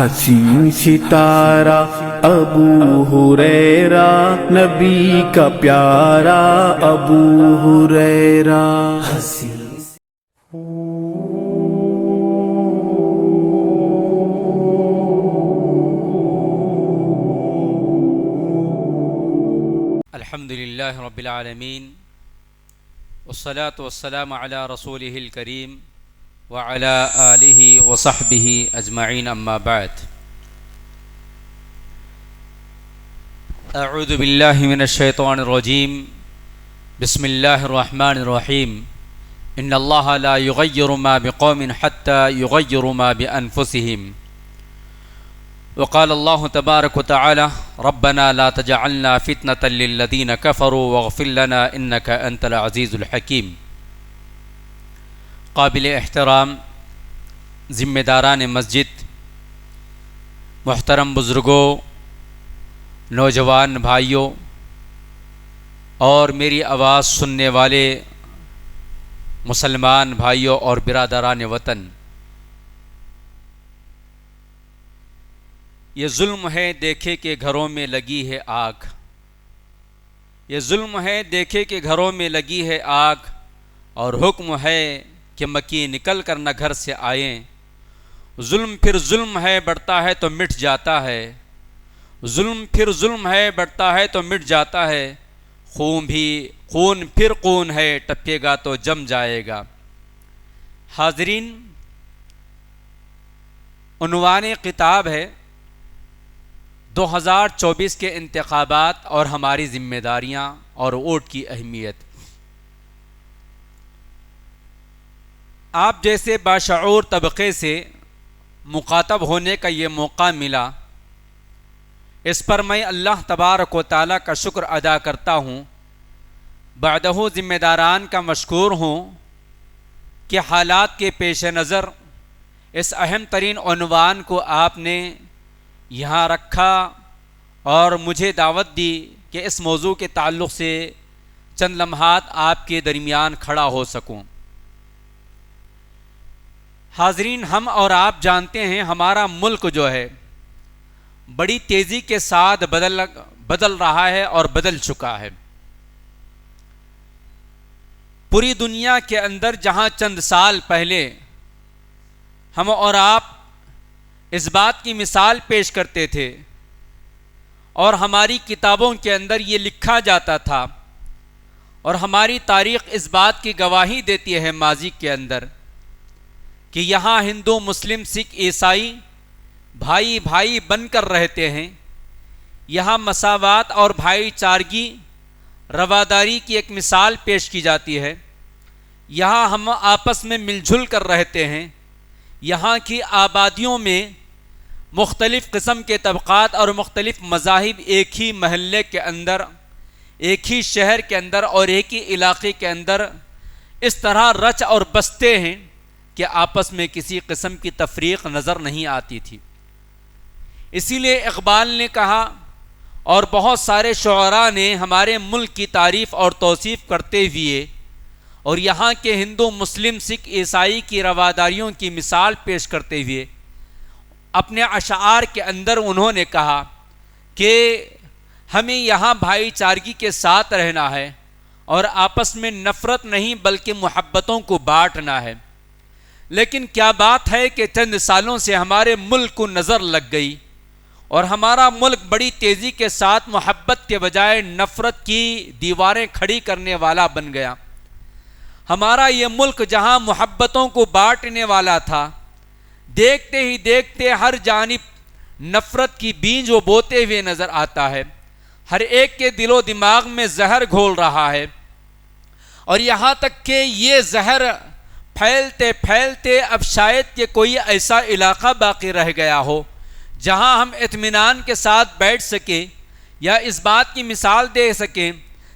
حسین ستارہ ابو ہریرہ، نبی کا پیارا ابو ہریرہ۔ الحمدللہ رب العالمین، والصلاة والسلام علی رسولہ الکریم وعلی آلہ وصحبہ اجمعین، اما بعد۔ اعوذ باللہ من الشیطان الرجیم، بسم اللہ الرحمن الرحیم۔ ان اللہ لا یغیر ما بقوم حتی یغیروا ما بانفسہم۔ وقال اللہ تبارک وتعالی ربنا لا تجعلنا فتنة للذین کفروا واغفر لنا انک انت العزیز الحکیم۔ قابل احترام ذمہ داران مسجد، محترم بزرگوں، نوجوان بھائیوں اور میری آواز سننے والے مسلمان بھائیوں اور برادران وطن، یہ ظلم ہے دیکھے کہ گھروں میں لگی ہے آگ، یہ ظلم ہے دیکھے کہ گھروں میں لگی ہے آگ، اور حکم ہے کہ مکی نکل کر نہ گھر سے آئیں۔ ظلم پھر ظلم ہے بڑھتا ہے تو مٹ جاتا ہے، ظلم پھر ظلم ہے بڑھتا ہے تو مٹ جاتا ہے، خون پھر خون ہے ٹپکے گا تو جم جائے گا۔ حاضرین، عنوان کتاب ہے 2024 کے انتخابات اور ہماری ذمہ داریاں اور ووٹ کی اہمیت۔ آپ جیسے باشعور طبقے سے مخاطب ہونے کا یہ موقع ملا، اس پر میں اللہ تبارک و تعالیٰ کا شکر ادا کرتا ہوں، بعدہ ذمہ داران کا مشکور ہوں کہ حالات کے پیش نظر اس اہم ترین عنوان کو آپ نے یہاں رکھا اور مجھے دعوت دی کہ اس موضوع کے تعلق سے چند لمحات آپ کے درمیان کھڑا ہو سکوں۔ حاضرین، ہم اور آپ جانتے ہیں ہمارا ملک جو ہے بڑی تیزی کے ساتھ بدل رہا ہے اور بدل چکا ہے۔ پوری دنیا کے اندر جہاں چند سال پہلے ہم اور آپ اس بات کی مثال پیش کرتے تھے اور ہماری کتابوں کے اندر یہ لکھا جاتا تھا اور ہماری تاریخ اس بات کی گواہی دیتی ہے ماضی کے اندر کہ یہاں ہندو، مسلم، سکھ، عیسائی بھائی بھائی بن کر رہتے ہیں، یہاں مساوات اور بھائی چارگی، رواداری کی ایک مثال پیش کی جاتی ہے، یہاں ہم آپس میں مل جل کر رہتے ہیں، یہاں کی آبادیوں میں مختلف قسم کے طبقات اور مختلف مذاہب ایک ہی محلے کے اندر، ایک ہی شہر کے اندر اور ایک ہی علاقے کے اندر اس طرح رچ اور بستے ہیں کہ آپس میں کسی قسم کی تفریق نظر نہیں آتی تھی۔ اسی لیے اقبال نے کہا اور بہت سارے شعراء نے ہمارے ملک کی تعریف اور توصیف کرتے ہوئے اور یہاں کے ہندو، مسلم، سکھ، عیسائی کی رواداریوں کی مثال پیش کرتے ہوئے اپنے اشعار کے اندر انہوں نے کہا کہ ہمیں یہاں بھائی چارگی کے ساتھ رہنا ہے اور آپس میں نفرت نہیں بلکہ محبتوں کو بانٹنا ہے۔ لیکن کیا بات ہے کہ چند سالوں سے ہمارے ملک کو نظر لگ گئی اور ہمارا ملک بڑی تیزی کے ساتھ محبت کے بجائے نفرت کی دیواریں کھڑی کرنے والا بن گیا۔ ہمارا یہ ملک جہاں محبتوں کو بانٹنے والا تھا، دیکھتے ہی دیکھتے ہر جانب نفرت کی بیج وہ بوتے ہوئے نظر آتا ہے، ہر ایک کے دل و دماغ میں زہر گھول رہا ہے، اور یہاں تک کہ یہ زہر پھیلتے پھیلتے اب شاید کہ کوئی ایسا علاقہ باقی رہ گیا ہو جہاں ہم اطمینان کے ساتھ بیٹھ سکیں یا اس بات کی مثال دے سکیں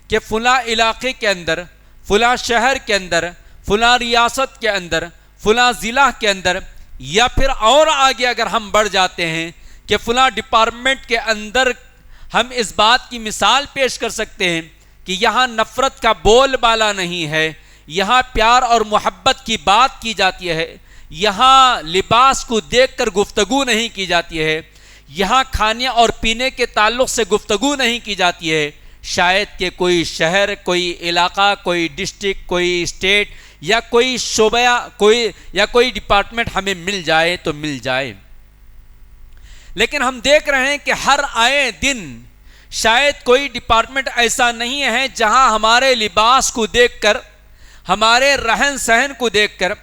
کہ فلاں علاقے کے اندر، فلاں شہر کے اندر، فلاں ریاست کے اندر، فلاں ضلع کے اندر، یا پھر اور آگے اگر ہم بڑھ جاتے ہیں کہ فلاں ڈپارٹمنٹ کے اندر ہم اس بات کی مثال پیش کر سکتے ہیں کہ یہاں نفرت کا بول بالا نہیں ہے، یہاں پیار اور محبت کی بات کی جاتی ہے، یہاں لباس کو دیکھ کر گفتگو نہیں کی جاتی ہے، یہاں کھانے اور پینے کے تعلق سے گفتگو نہیں کی جاتی ہے، شاید کہ کوئی شہر، کوئی علاقہ، کوئی ڈسٹرکٹ، کوئی اسٹیٹ یا کوئی شعبہ کوئی ڈپارٹمنٹ ہمیں مل جائے تو مل جائے. لیکن ہم دیکھ رہے ہیں کہ ہر آئے دن شاید کوئی ڈپارٹمنٹ ایسا نہیں ہے جہاں ہمارے لباس کو دیکھ کر، ہمارے رہن سہن کو دیکھ کر،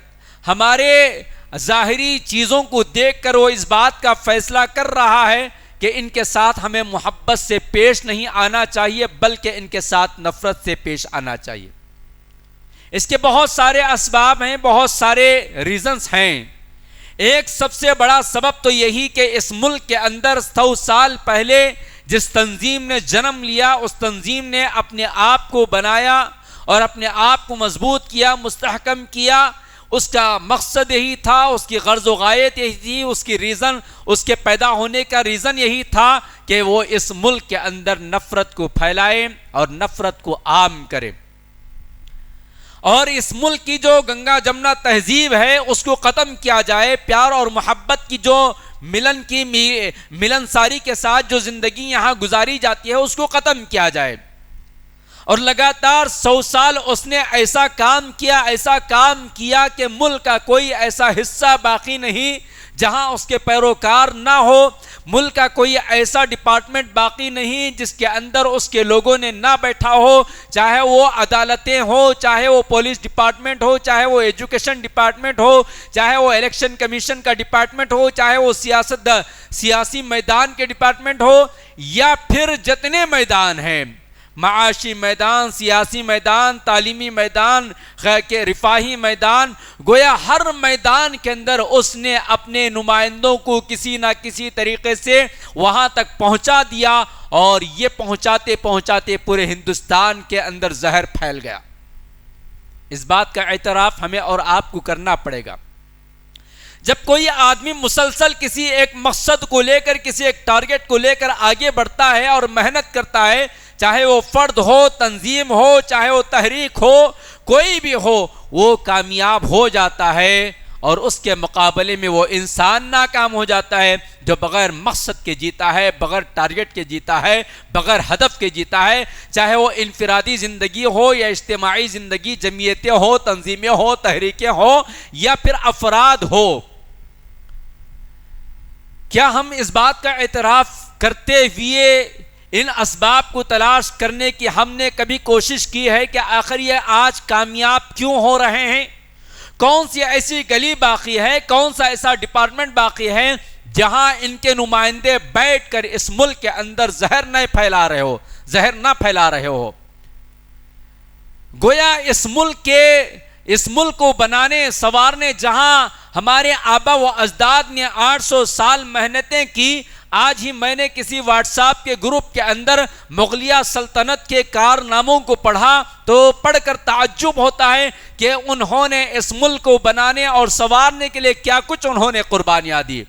ہمارے ظاہری چیزوں کو دیکھ کر وہ اس بات کا فیصلہ کر رہا ہے کہ ان کے ساتھ ہمیں محبت سے پیش نہیں آنا چاہیے بلکہ ان کے ساتھ نفرت سے پیش آنا چاہیے. اس کے بہت سارے اسباب ہیں، بہت سارے ریزنز ہیں. ایک سب سے بڑا سبب تو یہی کہ اس ملک کے اندر 100 سال پہلے جس تنظیم نے جنم لیا، اس تنظیم نے اپنے آپ کو بنایا اور اپنے آپ کو مضبوط کیا، مستحکم کیا. اس کا مقصد یہی تھا، اس کی غرض و غایت یہی تھی، اس کے پیدا ہونے کا ریزن یہی تھا کہ وہ اس ملک کے اندر نفرت کو پھیلائے اور نفرت کو عام کرے. اور اس ملک کی جو گنگا جمنا تہذیب ہے اس کو ختم کیا جائے، پیار اور محبت کی جو ملنساری کے ساتھ جو زندگی یہاں گزاری جاتی ہے اس کو ختم کیا جائے. اور لگاتار 100 سال اس نے ایسا کام کیا کہ ملک کا کوئی ایسا حصہ باقی نہیں جہاں اس کے پیروکار نہ ہو، ملک کا کوئی ایسا ڈپارٹمنٹ باقی نہیں جس کے اندر اس کے لوگوں نے نہ بیٹھا ہو، چاہے وہ عدالتیں ہو، چاہے وہ پولیس ڈپارٹمنٹ ہو، چاہے وہ ایجوکیشن ڈپارٹمنٹ ہو، چاہے وہ الیکشن کمیشن کا ڈپارٹمنٹ ہو، چاہے وہ سیاسی میدان کے ڈپارٹمنٹ ہو، یا پھر جتنے میدان ہیں، معاشی میدان، سیاسی میدان، تعلیمی میدان، رفاہی میدان، گویا ہر میدان کے اندر اس نے اپنے نمائندوں کو کسی نہ کسی طریقے سے وہاں تک پہنچا دیا اور یہ پہنچاتے پہنچاتے پورے ہندوستان کے اندر زہر پھیل گیا. اس بات کا اعتراف ہمیں اور آپ کو کرنا پڑے گا. جب کوئی آدمی مسلسل کسی ایک مقصد کو لے کر، کسی ایک ٹارگٹ کو لے کر آگے بڑھتا ہے اور محنت کرتا ہے، چاہے وہ فرد ہو، تنظیم ہو، چاہے وہ تحریک ہو، کوئی بھی ہو، وہ کامیاب ہو جاتا ہے. اور اس کے مقابلے میں وہ انسان ناکام ہو جاتا ہے جو بغیر مقصد کے جیتا ہے، بغیر ٹارگٹ کے جیتا ہے، بغیر ہدف کے جیتا ہے. چاہے وہ انفرادی زندگی ہو یا اجتماعی زندگی، جمعیتیں ہو، تنظیمیں ہو، تحریکیں ہو یا پھر افراد ہو. کیا ہم اس بات کا اعتراف کرتے ہوئے ان اسباب کو تلاش کرنے کی ہم نے کبھی کوشش کی ہے کہ آخر یہ آج کامیاب کیوں ہو رہے ہیں؟ کون سی ایسی گلی باقی ہے، کون سا ایسا ڈپارٹمنٹ باقی ہے جہاں ان کے نمائندے بیٹھ کر اس ملک کے اندر زہر نہ پھیلا رہے ہو؟ گویا اس ملک کو بنانے سنوارنے جہاں ہمارے آبا و اجداد نے 800 سال محنتیں کی، آج ہی میں نے کسی واٹس ایپ کے گروپ کے اندر مغلیہ سلطنت کے کارناموں کو پڑھا تو پڑھ کر تعجب ہوتا ہے کہ انہوں نے اس ملک کو بنانے اور سنوارنے کے لیے کیا کچھ انہوں نے قربانیاں دی.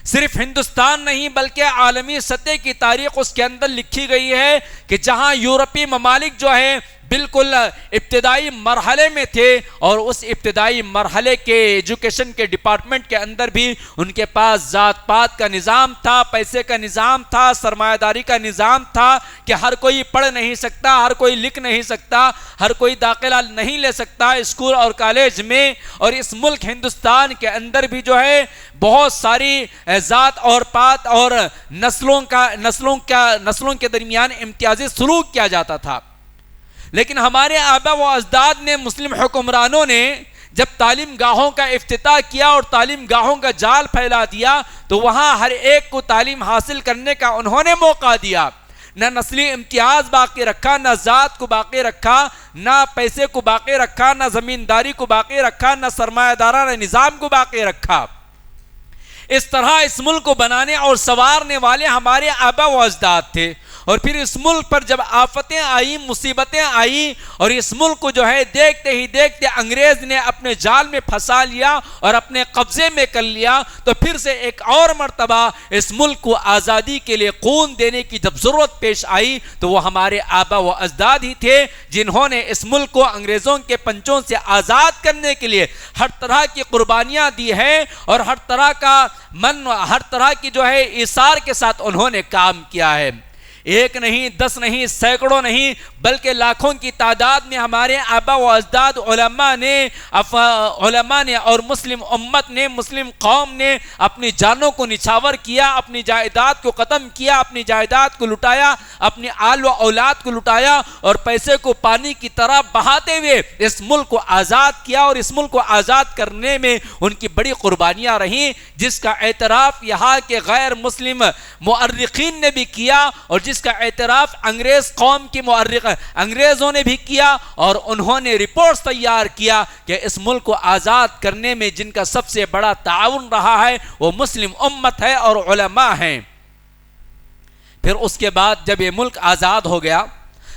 صرف ہندوستان نہیں بلکہ عالمی سطح کی تاریخ اس کے اندر لکھی گئی ہے کہ جہاں یورپی ممالک جو ہے بالکل ابتدائی مرحلے میں تھے اور اس ابتدائی مرحلے کے ایجوکیشن کے ڈپارٹمنٹ کے اندر بھی ان کے پاس ذات پات کا نظام تھا، پیسے کا نظام تھا، سرمایہ داری کا نظام تھا کہ ہر کوئی پڑھ نہیں سکتا، ہر کوئی لکھ نہیں سکتا، ہر کوئی داخلہ نہیں لے سکتا اسکول اور کالج میں. اور اس ملک ہندوستان کے اندر بھی جو ہے بہت ساری ذات اور پات اور نسلوں کے درمیان امتیازی سلوک کیا جاتا تھا. لیکن ہمارے آبا و اجداد نے، مسلم حکمرانوں نے جب تعلیم گاہوں کا افتتاح کیا اور تعلیم گاہوں کا جال پھیلا دیا تو وہاں ہر ایک کو تعلیم حاصل کرنے کا انہوں نے موقع دیا. نہ نسلی امتیاز باقی رکھا، نہ ذات کو باقی رکھا، نہ پیسے کو باقی رکھا، نہ زمینداری کو باقی رکھا، نہ سرمایہ دارانہ نظام کو باقی رکھا. اس طرح اس ملک کو بنانے اور سنوارنے والے ہمارے آبا و اجداد تھے. اور پھر اس ملک پر جب آفتیں آئیں، مصیبتیں آئیں، اور اس ملک کو جو ہے دیکھتے ہی دیکھتے انگریز نے اپنے جال میں پھنسا لیا اور اپنے قبضے میں کر لیا، تو پھر سے ایک اور مرتبہ اس ملک کو آزادی کے لیے خون دینے کی جب ضرورت پیش آئی تو وہ ہمارے آبا و اجداد ہی تھے جنہوں نے اس ملک کو انگریزوں کے پنجوں سے آزاد کرنے کے لیے ہر طرح کی قربانیاں دی ہے، اور ہر طرح کی جو ہے ایثار کے ساتھ انہوں نے کام کیا ہے۔ ایک نہیں، 10 نہیں، سینکڑوں نہیں، بلکہ لاکھوں کی تعداد میں ہمارے آبا و اجداد علماء نے اور مسلم امت نے، مسلم قوم نے اپنی جانوں کو نچھاور کیا، اپنی جائیداد کو ختم کیا، اپنی جائیداد کو لٹایا، اپنی آل و اولاد کو لٹایا، اور پیسے کو پانی کی طرح بہاتے ہوئے اس ملک کو آزاد کیا، اور اس ملک کو آزاد کرنے میں ان کی بڑی قربانیاں رہیں، جس کا اعتراف یہاں کے غیر مسلم مؤرخین نے بھی کیا، اور جس کا اعتراف انگریز قوم کی انگریزوں نے بھی کیا، اور انہوں نے رپورٹس تیار کیا کہ اس ملک کو آزاد کرنے میں جن کا سب سے بڑا تعاون رہا ہے وہ مسلم امت ہے اور علماء ہیں۔ پھر اس کے بعد جب یہ ملک آزاد ہو گیا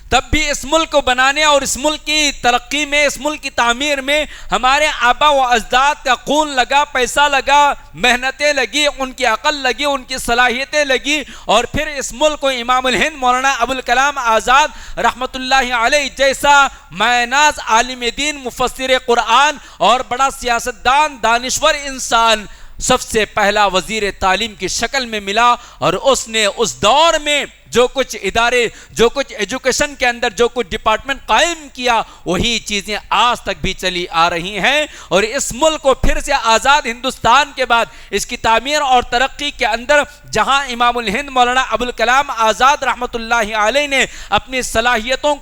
تب بھی اس ملک کو بنانے اور اس ملک کی ترقی میں، اس ملک کی تعمیر میں ہمارے آبا و اجداد کا خون لگا، پیسہ لگا، محنتیں لگی، ان کی عقل لگی، ان کی صلاحیتیں لگی، اور پھر اس ملک کو امام الہند مولانا ابوالکلام آزاد رحمۃ اللہ علیہ جیسا معناز عالم دین، مفسر قرآن اور بڑا سیاستدان، دانشور انسان سب سے پہلا وزیر تعلیم کی شکل میں ملا، اور اس نے اس دور میں جو کچھ ادارے، جو کچھ ایجوکیشن کے اندر جو کچھ ڈپارٹمنٹ قائم کیا وہی چیزیں آج تک بھی چلی آ رہی ہیں، اور اس ملک کو پھر سے آزاد ہندوستان کے بعد اس کی تعمیر اور ترقی کے اندر جہاں امام الہند مولانا ابوالکلام آزاد رحمۃ اللہ علیہ نے اپنی صلاحیتوں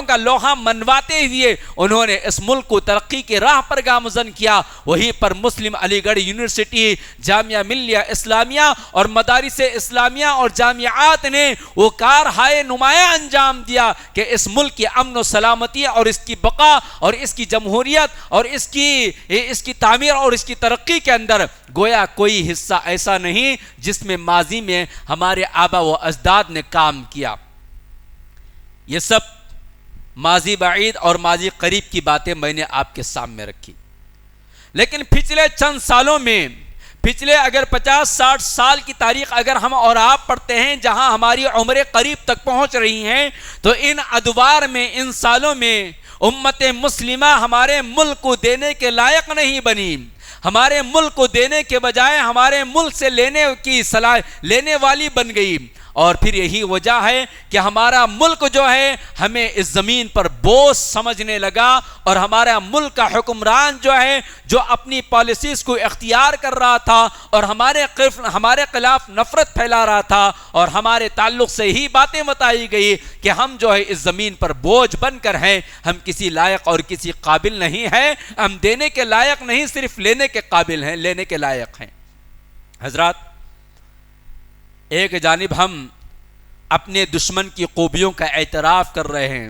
کا لوہا منواتے ہوئے انہوں نے اس ملک کو ترقی کے راہ پر گامزن کیا، وہیں پر مسلم علی گڑھ یونیورسٹی، جامعہ ملیہ اسلامیہ اور مدارس اسلامیہ اور جامعات نے وہ کارہائے نمایاں انجام دیا کہ اس ملک کی امن و سلامتی اور اس کی بقا اور اس کی جمہوریت اور اس کی تعمیر اور اس کی ترقی کے اندر گویا کوئی حصہ ایسا نہیں جس میں ماضی میں ہمارے آبا و اجداد نے کام کیا۔ یہ سب ماضی بعید اور ماضی قریب کی باتیں میں نے آپ کے سامنے رکھی، لیکن پچھلے چند سالوں میں، پچھلے اگر 50-60 سال کی تاریخ اگر ہم اور آپ پڑھتے ہیں جہاں ہماری عمریں قریب تک پہنچ رہی ہیں، تو ان ادوار میں، ان سالوں میں امت مسلمہ ہمارے ملک کو دینے کے لائق نہیں بنی، ہمارے ملک کو دینے کے بجائے ہمارے ملک سے لینے والی بن گئی، اور پھر یہی وجہ ہے کہ ہمارا ملک جو ہے ہمیں اس زمین پر بوجھ سمجھنے لگا، اور ہمارا ملک کا حکمران جو ہے جو اپنی پالیسیز کو اختیار کر رہا تھا اور ہمارے خلاف نفرت پھیلا رہا تھا، اور ہمارے تعلق سے ہی باتیں بتائی گئی کہ ہم جو ہے اس زمین پر بوجھ بن کر ہیں، ہم کسی لائق اور کسی قابل نہیں ہیں، ہم دینے کے لائق نہیں صرف لینے کے قابل ہیں، لینے کے لائق ہیں۔ حضرات، ایک جانب ہم اپنے دشمن کی خوبیوں کا اعتراف کر رہے ہیں،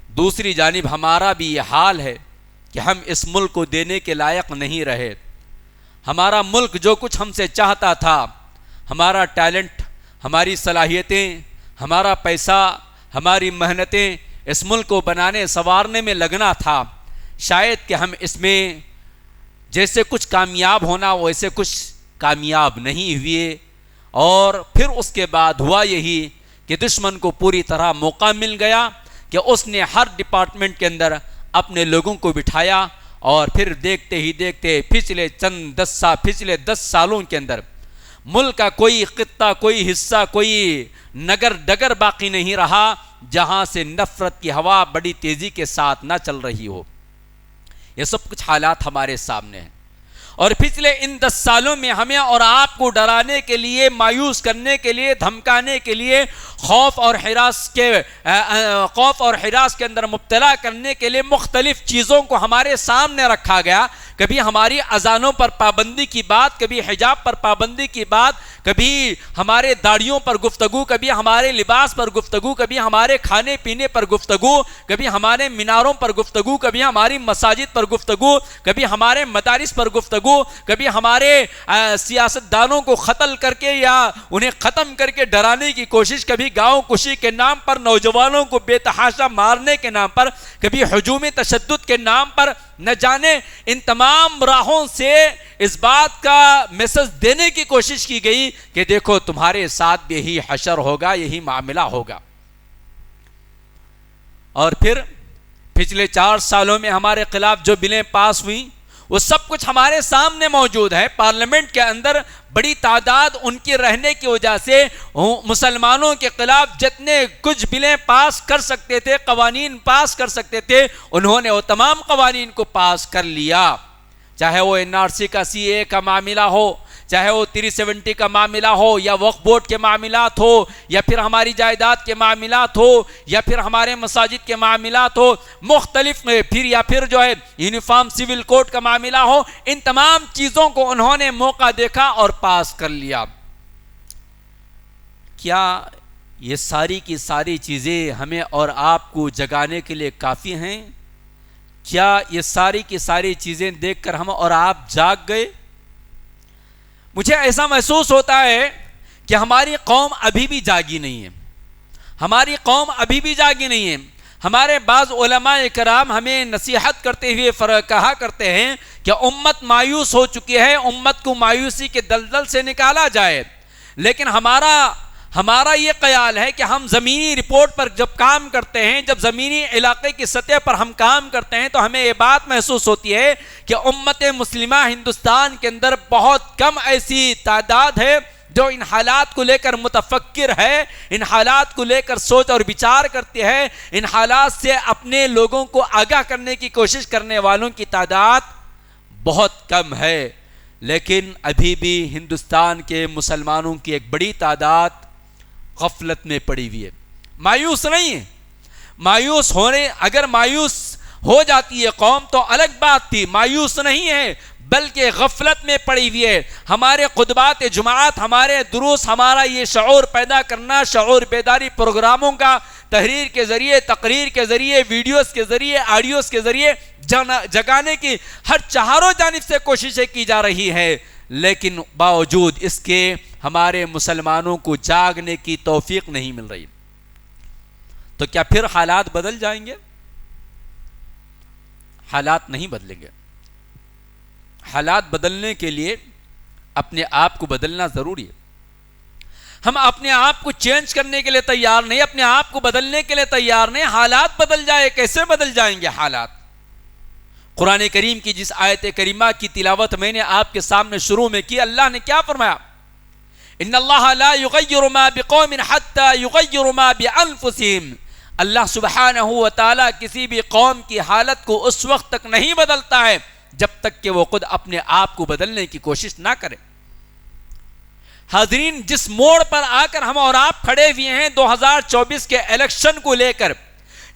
دوسری جانب ہمارا بھی یہ حال ہے کہ ہم اس ملک کو دینے کے لائق نہیں رہے۔ ہمارا ملک جو کچھ ہم سے چاہتا تھا، ہمارا ٹیلنٹ، ہماری صلاحیتیں، ہمارا پیسہ، ہماری محنتیں اس ملک کو بنانے سنوارنے میں لگنا تھا، شاید کہ ہم اس میں جیسے کچھ کامیاب ہونا ویسے کچھ کامیاب نہیں ہوئے، اور پھر اس کے بعد ہوا یہی کہ دشمن کو پوری طرح موقع مل گیا کہ اس نے ہر ڈپارٹمنٹ کے اندر اپنے لوگوں کو بٹھایا، اور پھر دیکھتے ہی دیکھتے پچھلے 10 سالوں کے اندر ملک کا کوئی خطہ، کوئی حصہ، کوئی نگر ڈگر باقی نہیں رہا جہاں سے نفرت کی ہوا بڑی تیزی کے ساتھ نہ چل رہی ہو۔ یہ سب کچھ حالات ہمارے سامنے ہیں، اور پچھلے ان 10 سالوں میں ہمیں اور آپ کو ڈرانے کے لیے، مایوس کرنے کے لیے، دھمکانے کے لیے، خوف اور ہراس کے اندر مبتلا کرنے کے لیے مختلف چیزوں کو ہمارے سامنے رکھا گیا. کبھی ہماری اذانوں پر پابندی کی بات، کبھی حجاب پر پابندی کی بات، کبھی ہمارے داڑھیوں پر گفتگو، کبھی ہمارے لباس پر گفتگو، کبھی ہمارے کھانے پینے پر گفتگو، کبھی ہمارے میناروں پر گفتگو، کبھی ہماری مساجد پر گفتگو، کبھی ہمارے مدارس پر گفتگو، کبھی ہمارے سیاستدانوں کو قتل کر کے یا انہیں ختم کر کے ڈرانے کی کوشش، کبھی گاؤں کشی کے نام پر نوجوانوں کو بے تحاشا مارنے کے نام پر، کبھی ہجوم تشدد کے نام پر. نہ جانے ان تمام راہوں سے اس بات کا میسج دینے کی کوشش کی گئی کہ دیکھو تمہارے ساتھ بھی یہی حشر ہوگا، یہی معاملہ ہوگا. اور پھر پچھلے 4 سالوں میں ہمارے خلاف جو بلیں پاس ہوئیں وہ سب کچھ ہمارے سامنے موجود ہے. پارلیمنٹ کے اندر بڑی تعداد ان کی رہنے کی وجہ سے مسلمانوں کے خلاف جتنے کچھ بلیں پاس کر سکتے تھے، قوانین پاس کر سکتے تھے، انہوں نے وہ تمام قوانین کو پاس کر لیا. چاہے وہ NRC کا CA کا معاملہ ہو، چاہے وہ 370 کا معاملہ ہو، یا وقف بورڈ کے معاملات ہو، یا پھر ہماری جائیداد کے معاملات ہو، یا پھر ہمارے مساجد کے معاملات ہو، مختلف پھر یا پھر جو ہے یونیفارم سول کوڈ کا معاملہ ہو، ان تمام چیزوں کو انہوں نے موقع دیکھا اور پاس کر لیا. کیا یہ ساری کی ساری چیزیں ہمیں اور آپ کو جگانے کے لیے کافی ہیں؟ کیا یہ ساری کی ساری چیزیں دیکھ کر ہم اور آپ جاگ گئے؟ مجھے ایسا محسوس ہوتا ہے کہ ہماری قوم ابھی بھی جاگی نہیں ہے. ہماری قوم ابھی بھی جاگی نہیں ہے. ہمارے بعض علماء کرام ہمیں نصیحت کرتے ہوئے کہا کرتے ہیں کہ امت مایوس ہو چکی ہے، امت کو مایوسی کے دلدل سے نکالا جائے. لیکن ہمارا یہ خیال ہے کہ ہم زمینی رپورٹ پر جب کام کرتے ہیں، جب زمینی علاقے کی سطح پر ہم کام کرتے ہیں تو ہمیں یہ بات محسوس ہوتی ہے کہ امت مسلمہ ہندوستان کے اندر بہت کم ایسی تعداد ہے جو ان حالات کو لے کر متفکر ہے، ان حالات کو لے کر سوچ اور بچار کرتی ہے، ان حالات سے اپنے لوگوں کو آگاہ کرنے کی کوشش کرنے والوں کی تعداد بہت کم ہے. لیکن ابھی بھی ہندوستان کے مسلمانوں کی ایک بڑی تعداد غفلت میں پڑی ہوئی ہے. مایوس نہیں ہے. اگر مایوس ہو جاتی ہے قوم تو الگ بات تھی. مایوس نہیں ہے بلکہ غفلت میں پڑی ہوئی ہے. ہمارے خطبات جماعت، ہمارے دروس، ہمارا یہ شعور پیدا کرنا، شعور بیداری پروگراموں کا تحریر کے ذریعے، تقریر کے ذریعے، ویڈیوز کے ذریعے، آڈیوز کے ذریعے جگانے کی ہر چاروں جانب سے کوششیں کی جا رہی ہے. لیکن باوجود اس کے ہمارے مسلمانوں کو جاگنے کی توفیق نہیں مل رہی. تو کیا پھر حالات بدل جائیں گے؟ حالات نہیں بدلیں گے. حالات بدلنے کے لیے اپنے آپ کو بدلنا ضروری ہے. ہم اپنے آپ کو چینج کرنے کے لیے تیار نہیں، اپنے آپ کو بدلنے کے لیے تیار نہیں. حالات بدل جائے، کیسے بدل جائیں گے حالات؟ قرآن کریم کی جس آیت کریمہ کی تلاوت میں نے آپ کے سامنے شروع میں کی، اللہ نے کیا فرمایا؟ ان اللہ لا یغیر ما بقوم حتی یغیر ما بانفسهم. اللہ سبحانہ و تعالی کسی بھی قوم کی حالت کو اس وقت تک نہیں بدلتا ہے جب تک کہ وہ خود اپنے آپ کو بدلنے کی کوشش نہ کرے. حاضرین، جس موڑ پر آ کر ہم اور آپ کھڑے ہوئے ہیں 2024 کے الیکشن کو لے کر،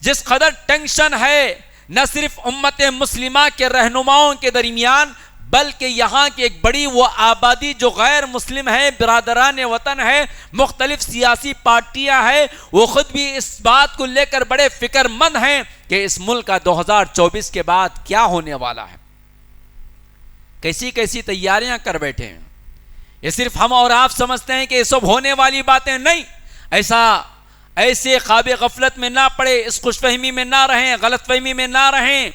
جس قدر ٹینشن ہے نہ صرف امت مسلمہ کے رہنماؤں کے درمیان، بلکہ یہاا کی ایک بڑی وہ آبادی جو غیر مسلم ہے، برادران وطن ہے، مختلف سیاسی پارٹیاں ہیں، وہ خود بھی اس بات کو لے کر بڑے فکر مند ہیں کہ اس ملک کا 2024 کے بعد کیا ہونے والا ہے. کیسی کیسی تیاریاں کر بیٹھے ہیں. یہ صرف ہم اور آپ سمجھتے ہیں کہ یہ سب ہونے والی باتیں نہیں. ایسے خواب غفلت میں نہ پڑے، اس خوش فہمی میں نہ رہیں، غلط فہمی میں نہ رہیں.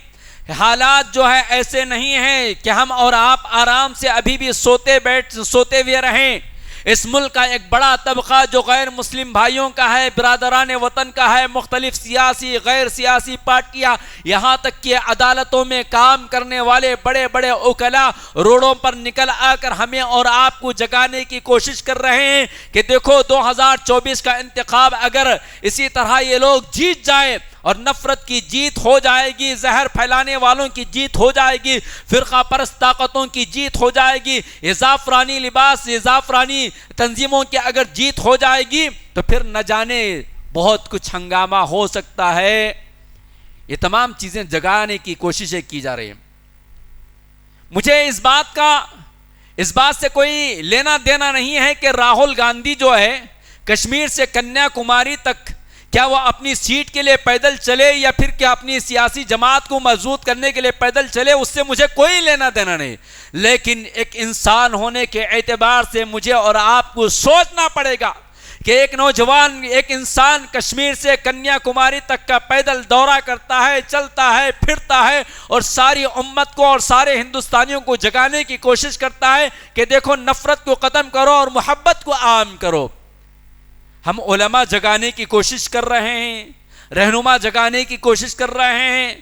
حالات جو ہے ایسے نہیں ہیں کہ ہم اور آپ آرام سے ابھی بھی سوتے ہوئے رہیں. اس ملک کا ایک بڑا طبقہ جو غیر مسلم بھائیوں کا ہے، برادران وطن کا ہے، مختلف سیاسی غیر سیاسی پارٹیاں، یہاں تک کہ عدالتوں میں کام کرنے والے بڑے بڑے وکلا روڈوں پر نکل آ کر ہمیں اور آپ کو جگانے کی کوشش کر رہے ہیں کہ دیکھو 2024 کا انتخاب اگر اسی طرح یہ لوگ جیت جائیں اور نفرت کی جیت ہو جائے گی، زہر پھیلانے والوں کی جیت ہو جائے گی، فرقہ پرست طاقتوں کی جیت ہو جائے گی، یہ زعفرانی لباس، یہ زعفرانی تنظیموں کی اگر جیت ہو جائے گی تو پھر نہ جانے بہت کچھ ہنگامہ ہو سکتا ہے. یہ تمام چیزیں جگانے کی کوششیں کی جا رہی ہیں. مجھے اس بات سے کوئی لینا دینا نہیں ہے کہ راہل گاندھی جو ہے کشمیر سے کنیا کماری تک کیا وہ اپنی سیٹ کے لیے پیدل چلے یا پھر کیا اپنی سیاسی جماعت کو مضبوط کرنے کے لیے پیدل چلے، اس سے مجھے کوئی لینا دینا نہیں. لیکن ایک انسان ہونے کے اعتبار سے مجھے اور آپ کو سوچنا پڑے گا کہ ایک نوجوان، ایک انسان کشمیر سے کنیا کماری تک کا پیدل دورہ کرتا ہے، چلتا ہے، پھرتا ہے اور ساری امت کو اور سارے ہندوستانیوں کو جگانے کی کوشش کرتا ہے کہ دیکھو نفرت کو ختم کرو اور محبت کو عام کرو. ہم علماء جگانے کی کوشش کر رہے ہیں، رہنما جگانے کی کوشش کر رہے ہیں،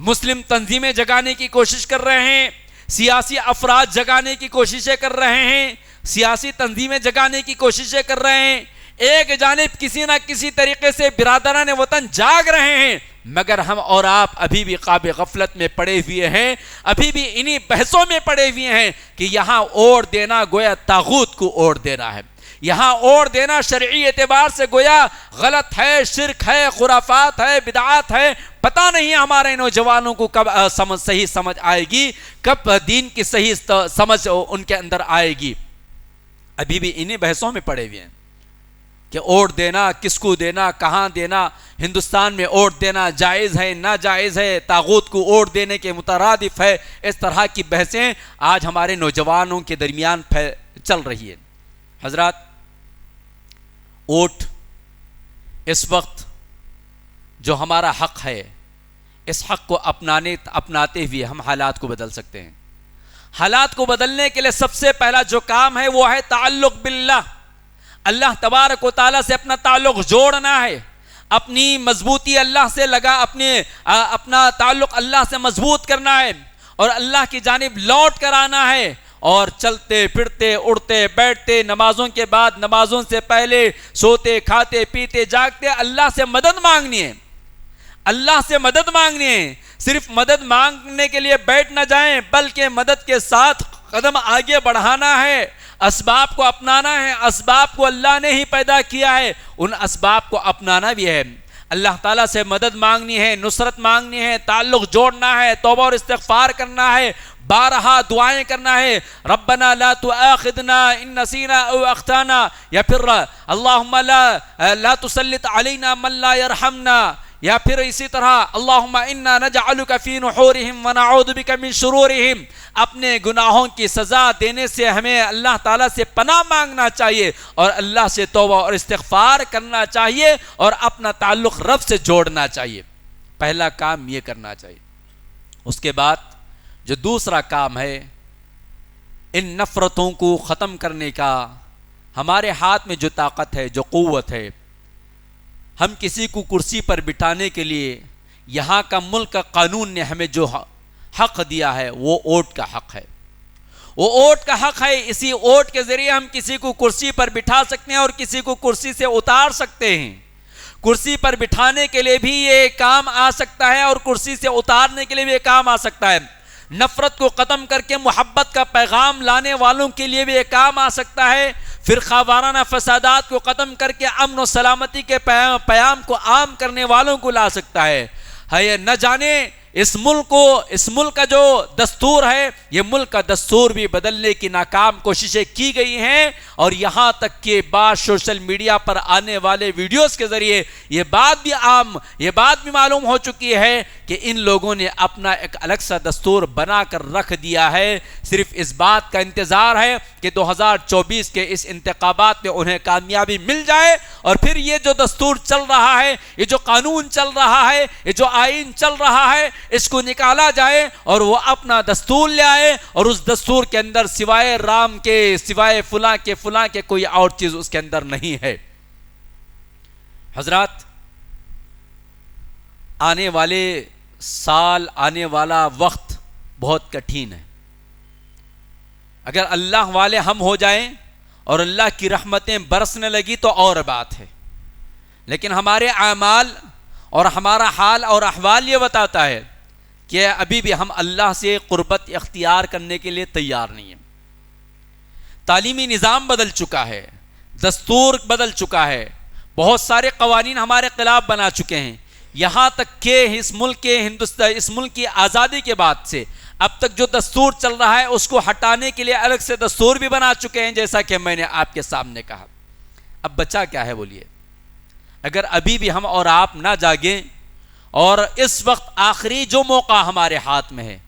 مسلم تنظیمیں جگانے کی کوشش کر رہے ہیں، سیاسی افراد جگانے کی کوششیں کر رہے ہیں، سیاسی تنظیمیں جگانے کی کوششیں کر رہے ہیں. ایک جانب کسی نہ کسی طریقے سے برادران وطن جاگ رہے ہیں، مگر ہم اور آپ ابھی بھی قاب غفلت میں پڑے ہوئے ہیں، ابھی بھی انہی بحثوں میں پڑے ہوئے ہیں کہ یہاں اوڑ دینا گویا طاغوت کو اوڑ دینا ہے، یہاں اوڑ دینا شرعی اعتبار سے گویا غلط ہے، شرک ہے، خرافات ہے، بدعات ہے. پتہ نہیں ہمارے نوجوانوں کو کب صحیح سمجھ آئے گی، کب دین کی صحیح سمجھ ان کے اندر آئے گی. ابھی بھی انہی بحثوں میں پڑے ہوئے ہیں کہ ووٹ دینا کس کو دینا، کہاں دینا، ہندوستان میں ووٹ دینا جائز ہے ناجائز ہے، طاغوت کو ووٹ دینے کے مترادف ہے. اس طرح کی بحثیں آج ہمارے نوجوانوں کے درمیان چل رہی ہیں. حضرات، ووٹ اس وقت جو ہمارا حق ہے، اس حق کو اپناتے ہوئے ہم حالات کو بدل سکتے ہیں. حالات کو بدلنے کے لیے سب سے پہلا جو کام ہے وہ ہے تعلق باللہ. اللہ تبارک و تعالیٰ سے اپنا تعلق جوڑنا ہے، اپنی مضبوطی اللہ سے اپنا تعلق اللہ سے مضبوط کرنا ہے اور اللہ کی جانب لوٹ کر آنا ہے. اور چلتے پھرتے اڑتے بیٹھتے، نمازوں کے بعد، نمازوں سے پہلے، سوتے کھاتے پیتے جاگتے اللہ سے مدد مانگنی ہے، اللہ سے مدد مانگنی ہے. صرف مدد مانگنے کے لیے بیٹھ نہ جائیں، بلکہ مدد کے ساتھ قدم آگے بڑھانا ہے، اسباب کو اپنانا ہے. اسباب کو اللہ نے ہی پیدا کیا ہے، ان اسباب کو اپنانا بھی ہے. اللہ تعالیٰ سے مدد مانگنی ہے، نصرت مانگنی ہے، تعلق جوڑنا ہے، توبہ اور استغفار کرنا ہے، بارہا دعائیں کرنا ہے. ربنا لا تؤاخذنا ان نسینا او اخطانا، یا پھر اللہم لا تسلط علینا من لا یرحمنا، یا پھر اسی طرح اللہم انا نجعلک فی نحورہم ونعوذ بک من شرورہم. اپنے گناہوں کی سزا دینے سے ہمیں اللہ تعالیٰ سے پناہ مانگنا چاہیے اور اللہ سے توبہ اور استغفار کرنا چاہیے اور اپنا تعلق رب سے جوڑنا چاہیے. پہلا کام یہ کرنا چاہیے. اس کے بعد جو دوسرا کام ہے، ان نفرتوں کو ختم کرنے کا ہمارے ہاتھ میں جو طاقت ہے، جو قوت ہے. ہم کسی کو کرسی پر بٹھانے کے لیے یہاں کا ملک کا قانون نے ہمیں جو حق دیا ہے وہ ووٹ کا حق ہے، وہ ووٹ کا حق ہے. اسی ووٹ کے ذریعے ہم کسی کو کرسی پر بٹھا سکتے ہیں اور کسی کو کرسی سے اتار سکتے ہیں. کرسی پر بٹھانے کے لیے بھی یہ کام آ سکتا ہے اور کرسی سے اتارنے کے لیے بھی یہ کام آ سکتا ہے. نفرت کو ختم کر کے محبت کا پیغام لانے والوں کے لیے بھی یہ کام آ سکتا ہے. فرقہ وارانہ فسادات کو ختم کر کے امن و سلامتی کے پیام کو عام کرنے والوں کو لا سکتا ہے. نہ جانے اس ملک کا جو دستور ہے، یہ ملک کا دستور بھی بدلنے کی ناکام کوششیں کی گئی ہیں اور یہاں تک کہ بعض سوشل میڈیا پر آنے والے ویڈیوز کے ذریعے یہ بات بھی معلوم ہو چکی ہے کہ ان لوگوں نے اپنا ایک الگ سا دستور بنا کر رکھ دیا ہے. صرف اس بات کا انتظار ہے کہ 2024 کے اس انتخابات میں انہیں کامیابی مل جائے اور پھر یہ جو دستور چل رہا ہے، یہ جو قانون چل رہا ہے، یہ جو آئین چل رہا ہے، اس کو نکالا جائے اور وہ اپنا دستور لے آئے اور اس دستور کے اندر سوائے رام کے، سوائے فلاں کے کوئی اور چیز اس کے اندر نہیں ہے. حضرات، آنے والے سال، آنے والا وقت بہت کٹھین ہے. اگر اللہ والے ہم ہو جائیں اور اللہ کی رحمتیں برسنے لگی تو اور بات ہے، لیکن ہمارے اعمال اور ہمارا حال اور احوال یہ بتاتا ہے کہ ابھی بھی ہم اللہ سے قربت اختیار کرنے کے لیے تیار نہیں ہیں. تعلیمی نظام بدل چکا ہے، دستور بدل چکا ہے، بہت سارے قوانین ہمارے خلاف بنا چکے ہیں، یہاں تک کہ اس ملک کی آزادی کے بعد سے اب تک جو دستور چل رہا ہے اس کو ہٹانے کے لیے الگ سے دستور بھی بنا چکے ہیں، جیسا کہ میں نے آپ کے سامنے کہا۔ اب بچا کیا ہے بولیے؟ اگر ابھی بھی ہم اور آپ نہ جاگیں، اور اس وقت آخری جو موقع ہمارے ہاتھ میں ہے،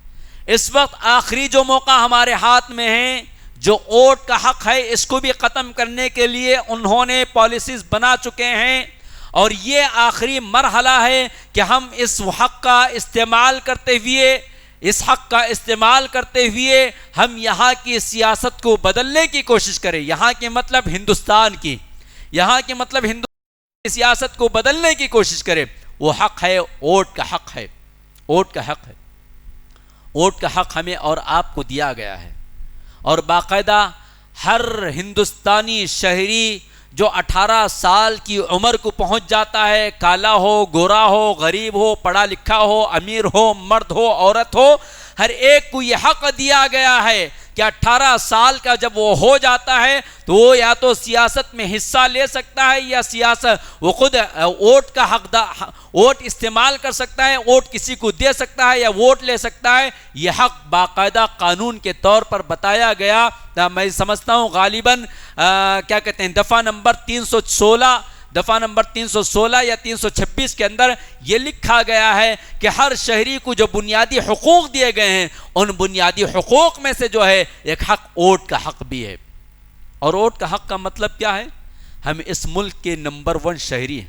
اس وقت آخری جو موقع ہمارے ہاتھ میں ہے، جو ووٹ کا حق ہے اس کو بھی ختم کرنے کے لیے انہوں نے پالیسیز بنا چکے ہیں، اور یہ آخری مرحلہ ہے کہ ہم اس حق کا استعمال کرتے ہوئے ہم یہاں کی سیاست کو بدلنے کی کوشش کریں، یہاں کے مطلب ہندوستان کی سیاست کو بدلنے کی کوشش کریں۔ وہ حق ہے، ووٹ کا حق ہے، ووٹ کا حق ہے۔ ووٹ کا حق ہمیں اور آپ کو دیا گیا ہے، اور باقاعدہ ہر ہندوستانی شہری جو 18 سال کی عمر کو پہنچ جاتا ہے، کالا ہو، گورا ہو، غریب ہو، پڑھا لکھا ہو، امیر ہو، مرد ہو، عورت ہو، ہر ایک کو یہ حق دیا گیا ہے کہ 18 سال کا جب وہ ہو جاتا ہے تو وہ یا تو سیاست میں حصہ لے سکتا ہے، یا وہ خود ووٹ استعمال کر سکتا ہے، ووٹ کسی کو دے سکتا ہے یا ووٹ لے سکتا ہے۔ یہ حق باقاعدہ قانون کے طور پر بتایا گیا۔ میں سمجھتا ہوں غالباً کیا کہتے ہیں، دفعہ نمبر 316 یا 326 کے اندر یہ لکھا گیا ہے کہ ہر شہری کو جو بنیادی حقوق دیے گئے ہیں، ان بنیادی حقوق میں سے جو ہے ایک حق ووٹ کا حق بھی ہے۔ اور ووٹ کا حق کا مطلب کیا ہے؟ ہم اس ملک کے نمبر 1 شہری ہیں،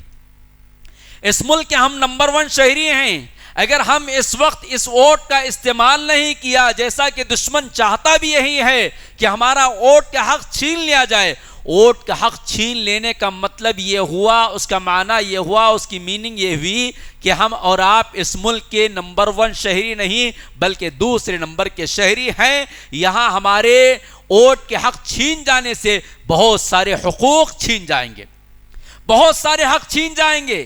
اس ملک کے ہم نمبر 1 شہری ہیں۔ اگر ہم اس وقت اس ووٹ کا استعمال نہیں کیا، جیسا کہ دشمن چاہتا بھی یہی ہے کہ ہمارا ووٹ کا حق چھین لیا جائے، ووٹ کا حق چھین لینے کا مطلب یہ ہوا، اس کا معنی یہ ہوا، اس کی میننگ یہ ہوئی کہ ہم اور آپ اس ملک کے نمبر 1 شہری نہیں بلکہ دوسرے نمبر کے شہری ہیں۔ یہاں ہمارے ووٹ کے حق چھین جانے سے بہت سارے حقوق چھین جائیں گے، بہت سارے حق چھین جائیں گے۔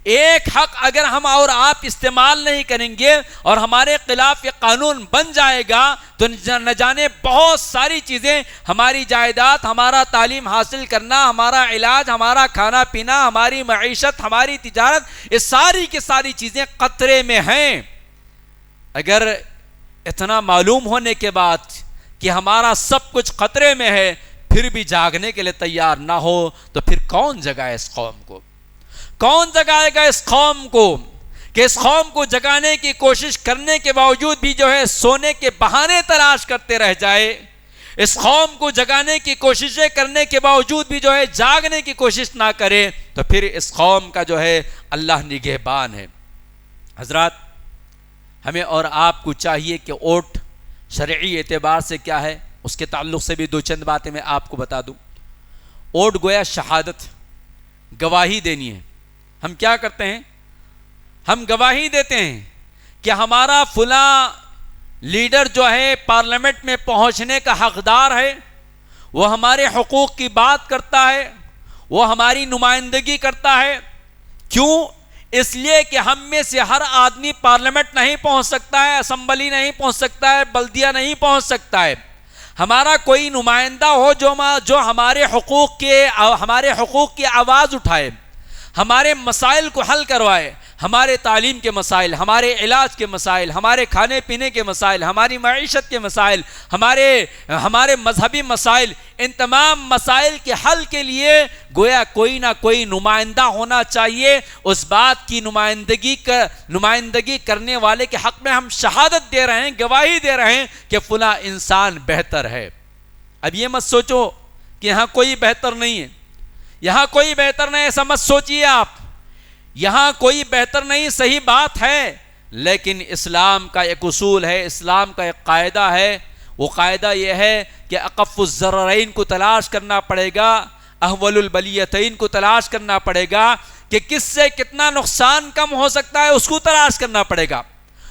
ایک حق اگر ہم اور آپ استعمال نہیں کریں گے اور ہمارے خلاف یہ قانون بن جائے گا تو نہ جانے بہت ساری چیزیں، ہماری جائیداد، ہمارا تعلیم حاصل کرنا، ہمارا علاج، ہمارا کھانا پینا، ہماری معیشت، ہماری تجارت، یہ ساری کی ساری چیزیں خطرے میں ہیں۔ اگر اتنا معلوم ہونے کے بعد کہ ہمارا سب کچھ خطرے میں ہے پھر بھی جاگنے کے لیے تیار نہ ہو تو پھر کون جگائے اس قوم کو؟ کون جگائے گا اس قوم کو کہ اس قوم کو جگانے کی کوشش کرنے کے باوجود بھی جو ہے سونے کے بہانے تلاش کرتے رہ جائے، اس قوم کو جگانے کی کوششیں کرنے کے باوجود بھی جو ہے جاگنے کی کوشش نہ کرے تو پھر اس قوم کا جو ہے اللہ نگہبان ہے۔ حضرات، ہمیں اور آپ کو چاہیے کہ ووٹ شرعی اعتبار سے کیا ہے، اس کے تعلق سے بھی 2 چند باتیں میں آپ کو بتا دوں۔ ووٹ گویا شہادت، گواہی دینی ہے۔ ہم کیا کرتے ہیں؟ ہم گواہی دیتے ہیں کہ ہمارا فلاں لیڈر جو ہے پارلیمنٹ میں پہنچنے کا حقدار ہے، وہ ہمارے حقوق کی بات کرتا ہے، وہ ہماری نمائندگی کرتا ہے۔ کیوں؟ اس لیے کہ ہم میں سے ہر آدمی پارلیمنٹ نہیں پہنچ سکتا ہے، اسمبلی نہیں پہنچ سکتا ہے، بلدیہ نہیں پہنچ سکتا ہے۔ ہمارا کوئی نمائندہ ہو جو ہمارے حقوق کی آواز اٹھائے، ہمارے مسائل کو حل کروائے، ہمارے تعلیم کے مسائل، ہمارے علاج کے مسائل، ہمارے کھانے پینے کے مسائل، ہماری معیشت کے مسائل، ہمارے مذہبی مسائل، ان تمام مسائل کے حل کے لیے گویا کوئی نہ کوئی نمائندہ ہونا چاہیے۔ اس بات کی نمائندگی کرنے والے کے حق میں ہم شہادت دے رہے ہیں، گواہی دے رہے ہیں کہ فلاں انسان بہتر ہے۔ اب یہ مت سوچو کہ یہاں کوئی بہتر نہیں ہے، یہاں کوئی بہتر نہیں، ایسا مت سوچیے آپ۔ یہاں کوئی بہتر نہیں، صحیح بات ہے، لیکن اسلام کا ایک اصول ہے، اسلام کا ایک قاعدہ ہے۔ وہ قاعدہ یہ ہے کہ اقف الضررین کو تلاش کرنا پڑے گا، احول البلیتین کو تلاش کرنا پڑے گا کہ کس سے کتنا نقصان کم ہو سکتا ہے، اس کو تلاش کرنا پڑے گا۔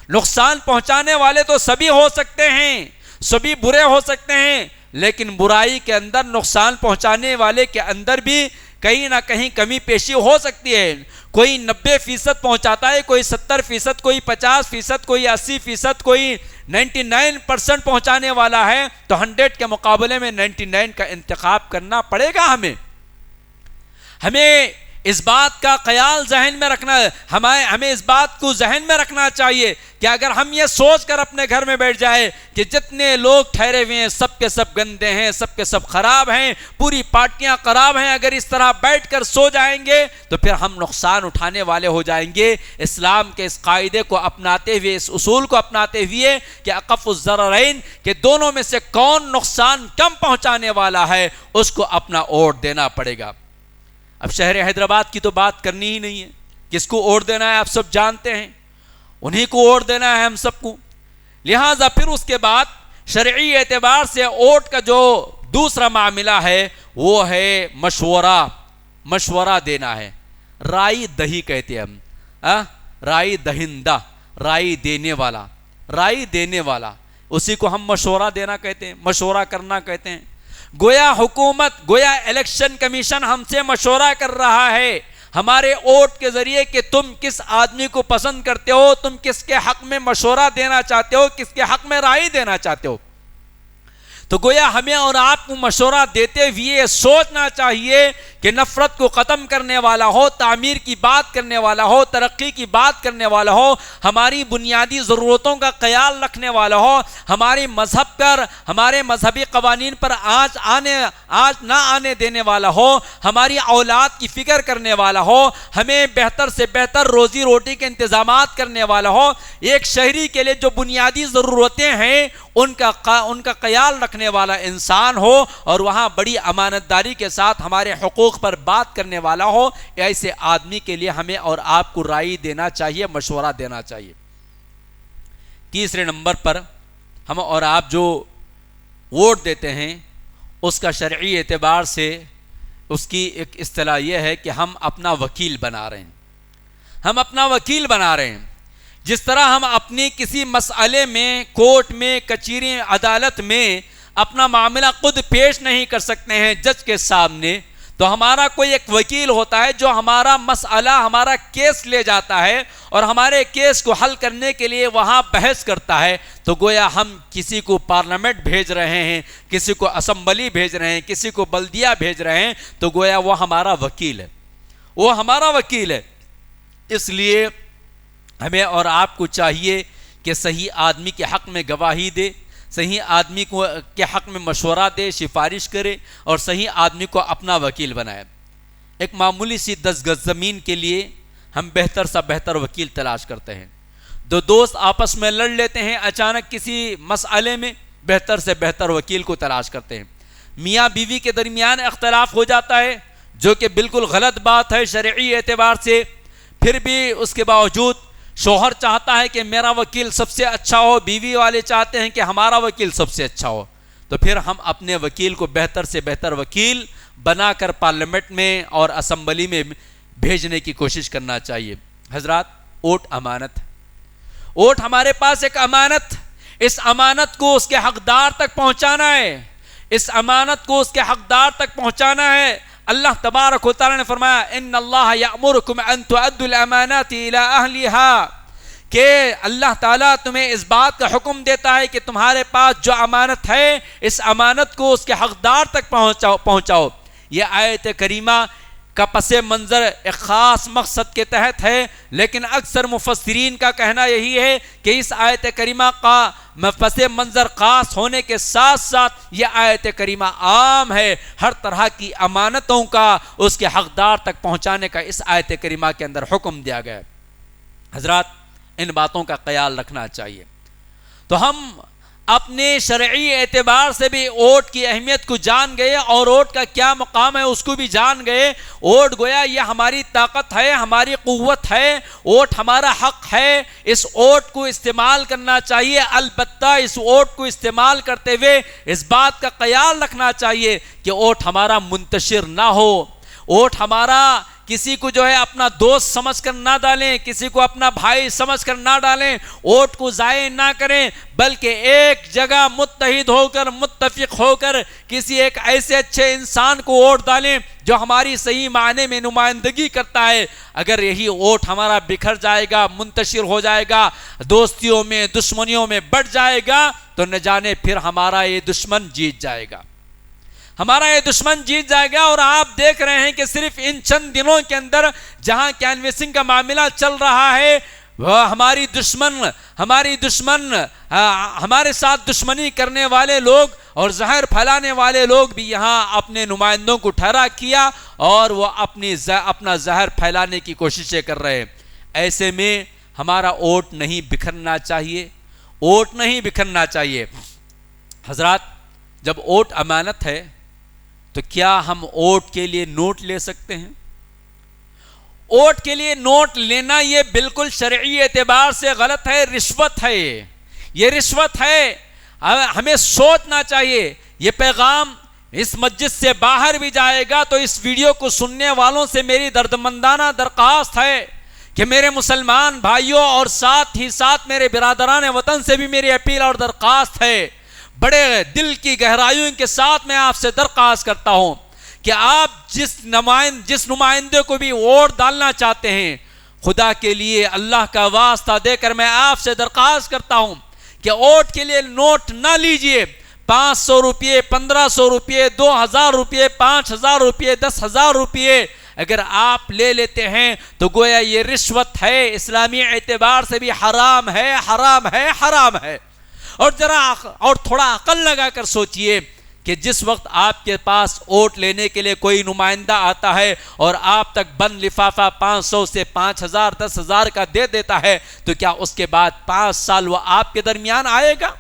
نقصان پہنچانے والے تو سبھی ہو سکتے ہیں، سبھی برے ہو سکتے ہیں، لیکن برائی کے اندر، نقصان پہنچانے والے کے اندر بھی کہیں نہ کہیں کمی پیشی ہو سکتی ہے۔ کوئی 90% پہنچاتا ہے، کوئی 70%، کوئی 50%، کوئی 80%، کوئی 99% پہنچانے والا ہے، تو 100 کے مقابلے میں 99 کا انتخاب کرنا پڑے گا۔ ہمیں اس بات کا خیال ذہن میں رکھنا، ہمیں اس بات کو ذہن میں رکھنا چاہیے کہ اگر ہم یہ سوچ کر اپنے گھر میں بیٹھ جائے کہ جتنے لوگ ٹھہرے ہوئے ہیں سب کے سب گندے ہیں، سب کے سب خراب ہیں، پوری پارٹیاں خراب ہیں، اگر اس طرح بیٹھ کر سو جائیں گے تو پھر ہم نقصان اٹھانے والے ہو جائیں گے۔ اسلام کے اس قاعدے کو اپناتے ہوئے، اس اصول کو اپناتے ہوئے کہ اقف الضررین، کہ دونوں میں سے کون نقصان کم پہنچانے والا ہے، اس کو اپنا ووٹ دینا پڑے گا۔ اب شہر حیدرآباد کی تو بات کرنی ہی نہیں ہے، کس کو ووٹ دینا ہے آپ سب جانتے ہیں، انہی کو ووٹ دینا ہے ہم سب کو۔ لہٰذا پھر اس کے بعد شرعی اعتبار سے ووٹ کا جو دوسرا معاملہ ہے وہ ہے مشورہ دینا ہے، رائے دہی کہتے ہیں ہم، رائے دہندہ، رائے دینے والا، اسی کو ہم مشورہ دینا کہتے ہیں، مشورہ کرنا کہتے ہیں۔ گویا حکومت، گویا الیکشن کمیشن ہم سے مشورہ کر رہا ہے ہمارے ووٹ کے ذریعے کہ تم کس آدمی کو پسند کرتے ہو، تم کس کے حق میں مشورہ دینا چاہتے ہو، کس کے حق میں رائے دینا چاہتے ہو۔ تو گویا ہمیں اور آپ کو مشورہ دیتے ہوئے سوچنا چاہیے کہ نفرت کو ختم کرنے والا ہو، تعمیر کی بات کرنے والا ہو، ترقی کی بات کرنے والا ہو، ہماری بنیادی ضرورتوں کا خیال رکھنے والا ہو، ہمارے مذہب پر، ہمارے مذہبی قوانین پر آج نہ آنے دینے والا ہو، ہماری اولاد کی فکر کرنے والا ہو، ہمیں بہتر سے بہتر روزی روٹی کے انتظامات کرنے والا ہو، ایک شہری کے لیے جو بنیادی ضرورتیں ہیں ان کا خیال رکھنے والا انسان ہو، اور وہاں بڑی امانت داری کے ساتھ ہمارے حقوق پر بات کرنے والا ہو، ایسے آدمی کے لیے ہمیں اور آپ کو رائے دینا چاہیے، مشورہ دینا چاہیے۔ تیسرے نمبر پر ہم اور آپ جو ووٹ دیتے ہیں اس کا شرعی اعتبار سے اس کی ایک اصطلاح یہ ہے کہ ہم اپنا وکیل بنا رہے ہیں، جس طرح ہم اپنی کسی مسئلے میں کورٹ میں، کچہری، عدالت میں اپنا معاملہ خود پیش نہیں کر سکتے ہیں جج کے سامنے، تو ہمارا کوئی ایک وکیل ہوتا ہے جو ہمارا مسئلہ، ہمارا کیس لے جاتا ہے اور ہمارے کیس کو حل کرنے کے لیے وہاں بحث کرتا ہے۔ تو گویا ہم کسی کو پارلیمنٹ بھیج رہے ہیں، کسی کو اسمبلی بھیج رہے ہیں، کسی کو بلدیہ بھیج رہے ہیں، تو گویا وہ ہمارا وکیل ہے، اس لیے ہمیں اور آپ کو چاہیے کہ صحیح آدمی کے حق میں گواہی دے، صحیح آدمی کے حق میں مشورہ دے، سفارش کرے، اور صحیح آدمی کو اپنا وکیل بنائے۔ ایک معمولی سی 10 گز زمین کے لیے ہم بہتر سے بہتر وکیل تلاش کرتے ہیں، دو دوست آپس میں لڑ لیتے ہیں اچانک کسی مسئلے میں، بہتر سے بہتر وکیل کو تلاش کرتے ہیں۔ میاں بیوی کے درمیان اختلاف ہو جاتا ہے جو کہ بالکل غلط بات ہے شرعی اعتبار سے، پھر بھی اس کے باوجود شوہر چاہتا ہے کہ میرا وکیل سب سے اچھا ہو، بیوی والے چاہتے ہیں کہ ہمارا وکیل سب سے اچھا ہو، تو پھر ہم اپنے وکیل کو بہتر سے بہتر وکیل بنا کر پارلیمنٹ میں اور اسمبلی میں بھیجنے کی کوشش کرنا چاہیے۔ حضرات، ووٹ امانت، ووٹ ہمارے پاس ایک امانت، اس امانت کو اس کے حقدار تک پہنچانا ہے، اللہ تبارک و تعالی نے فرمایا ان اللہ یأمرکم ان تؤدوا الامانات الی اہلها، کہ اللہ تعالیٰ تمہیں اس بات کا حکم دیتا ہے کہ تمہارے پاس جو امانت ہے اس امانت کو اس کے حقدار تک پہنچاؤ۔ یہ آیت کریمہ کا پس منظر ایک خاص مقصد کے تحت ہے، لیکن اکثر مفسرین کا کہنا یہی ہے کہ اس آیت کریمہ کا پس منظر خاص ہونے کے ساتھ ساتھ یہ آیت کریمہ عام ہے، ہر طرح کی امانتوں کا اس کے حقدار تک پہنچانے کا اس آیت کریمہ کے اندر حکم دیا گیا ہے۔ حضرات، ان باتوں کا خیال رکھنا چاہیے۔ تو ہم اپنے شرعی اعتبار سے بھی ووٹ کی اہمیت کو جان گئے اور ووٹ کا کیا مقام ہے اس کو بھی جان گئے۔ ووٹ گویا یہ ہماری طاقت ہے، ہماری قوت ہے، ووٹ ہمارا حق ہے، اس ووٹ کو استعمال کرنا چاہیے۔ البتہ اس ووٹ کو استعمال کرتے ہوئے اس بات کا خیال رکھنا چاہیے کہ ووٹ ہمارا منتشر نہ ہو، ووٹ ہمارا کسی کو جو ہے اپنا دوست سمجھ کر نہ ڈالیں، کسی کو اپنا بھائی سمجھ کر نہ ڈالیں، ووٹ کو ضائع نہ کریں، بلکہ ایک جگہ متحد ہو کر، متفق ہو کر کسی ایک ایسے اچھے انسان کو ووٹ ڈالیں جو ہماری صحیح معنی میں نمائندگی کرتا ہے۔ اگر یہی ووٹ ہمارا بکھر جائے گا، منتشر ہو جائے گا، دوستیوں میں، دشمنیوں میں بڑھ جائے گا، تو نہ جانے پھر ہمارا یہ دشمن جیت جائے گا۔ ہمارا یہ دشمن جیت جائے گا. اور آپ دیکھ رہے ہیں کہ صرف ان چند دنوں کے اندر جہاں کینویسنگ کا معاملہ چل رہا ہے، وہ ہماری دشمن ہمارے ساتھ دشمنی کرنے والے لوگ اور زہر پھیلانے والے لوگ بھی یہاں اپنے نمائندوں کو ٹھہرا کیا اور وہ اپنا زہر پھیلانے کی کوششیں کر رہے ہیں. ایسے میں ہمارا ووٹ نہیں بکھرنا چاہیے، ووٹ نہیں بکھرنا چاہیے. حضرات، جب ووٹ امانت ہے تو کیا ہم ووٹ کے لیے نوٹ لے سکتے ہیں؟ ووٹ کے لیے نوٹ لینا یہ بالکل شرعی اعتبار سے غلط ہے، رشوت ہے. یہ رشوت ہے. ہمیں سوچنا چاہیے. یہ پیغام اس مسجد سے باہر بھی جائے گا تو اس ویڈیو کو سننے والوں سے میری دردمندانہ درخواست ہے کہ میرے مسلمان بھائیوں اور ساتھ ہی ساتھ میرے برادران وطن سے بھی میری اپیل اور درخواست ہے، بڑے دل کی گہرائیوں کے ساتھ میں آپ سے درخواست کرتا ہوں کہ آپ جس نمائندے کو بھی ووٹ ڈالنا چاہتے ہیں، خدا کے لیے اللہ کا واسطہ دے کر میں آپ سے درخواست کرتا ہوں کہ ووٹ کے لیے نوٹ نہ لیجئے. 500 روپے، 1500 روپے، 2000 روپے، 5000 روپے، 10,000 روپے اگر آپ لے لیتے ہیں تو گویا یہ رشوت ہے. اسلامی اعتبار سے بھی حرام ہے، حرام ہے، حرام ہے. اور تھوڑا عقل لگا کر سوچئے کہ جس وقت آپ کے پاس ووٹ لینے کے لیے کوئی نمائندہ آتا ہے اور آپ تک بند لفافہ 500 سے 5000 10,000 کا دے دیتا ہے تو کیا اس کے بعد 5 سال وہ آپ کے درمیان آئے گا؟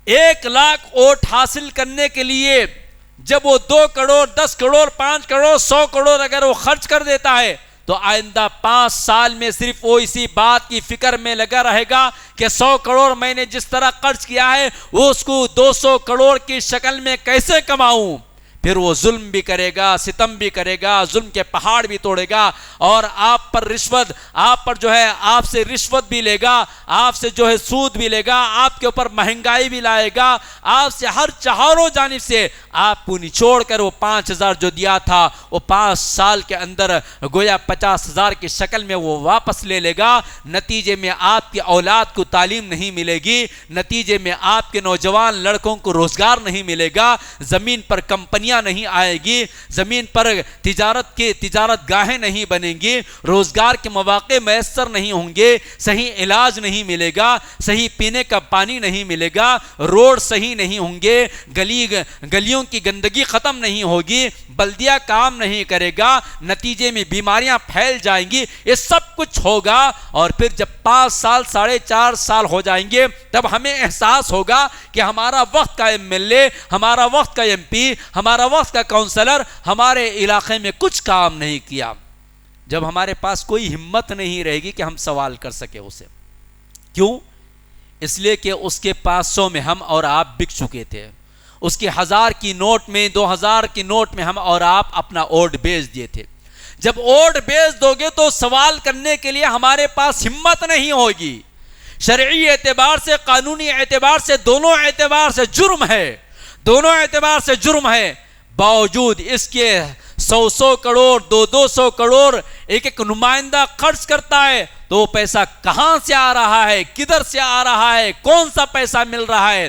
1 لاکھ ووٹ حاصل کرنے کے لیے جب وہ 2 کروڑ 10 کروڑ 5 کروڑ 100 کروڑ اگر وہ خرچ کر دیتا ہے تو آئندہ 5 سال میں صرف وہ اسی بات کی فکر میں لگا رہے گا کہ 100 کروڑ میں نے جس طرح خرچ کیا ہے وہ اس کو 200 کروڑ کی شکل میں کیسے کماؤں. پھر وہ ظلم بھی کرے گا، ستم بھی کرے گا، ظلم کے پہاڑ بھی توڑے گا اور آپ پر آپ سے رشوت بھی لے گا، آپ سے سود بھی لے گا، آپ کے اوپر مہنگائی بھی لائے گا، آپ سے ہر چاروں جانب سے آپ کو نچوڑ کر وہ 5,000 جو دیا تھا وہ 5 سال کے اندر گویا 50,000 کی شکل میں وہ واپس لے لے گا. نتیجے میں آپ کی اولاد کو تعلیم نہیں ملے گی، نتیجے میں آپ کے نوجوان لڑکوں کو روزگار نہیں ملے گا، زمین پر کمپنیاں نہیں آئے گی، زمین پر تجارت گاہیں نہیں بنیں گی، روزگار کے مواقع میسر نہیں ہوں گے، صحیح علاج نہیں ملے گا، صحیح پینے کا پانی نہیں ملے گا، روڈ صحیح نہیں ہوں گے، گلیوں کی گندگی ختم نہیں ہوگی، بلدیہ کام نہیں کرے گا، نتیجے میں بیماریاں پھیل جائیں گی. یہ سب کچھ ہوگا اور پھر جب 5 سال 4.5 سال ہو جائیں گے تب ہمیں احساس ہوگا کہ ہمارا وقت کا MLA، ہمارا وقت کا MP، ہمارا وقت کا کونسلر ہمارے علاقے میں کچھ کام نہیں کیا. جب ہمارے پاس کوئی ہمت نہیں رہے گی کہ ہم سوال کر سکے اسے. کیوں؟ اس لیے کہ اس کے 500 میں ہم اور آپ بک چکے تھے، اس کی 1000 کی نوٹ میں 2000 کی نوٹ میں ہم اور آپ اپنا ووٹ بیچ دیے تھے. جب ووٹ بیچ دو گے تو سوال کرنے کے لیے ہمارے پاس ہمت نہیں ہوگی. شرعی اعتبار سے، قانونی اعتبار سے، دونوں اعتبار سے جرم ہے، دونوں اعتبار سے جرم ہے. باوجود اس کے 100 کروڑ 200 کروڑ ایک نمائندہ خرچ کرتا ہے تو وہ پیسہ کہاں سے آ رہا ہے، کدھر سے آ رہا ہے، کون سا پیسہ مل رہا ہے.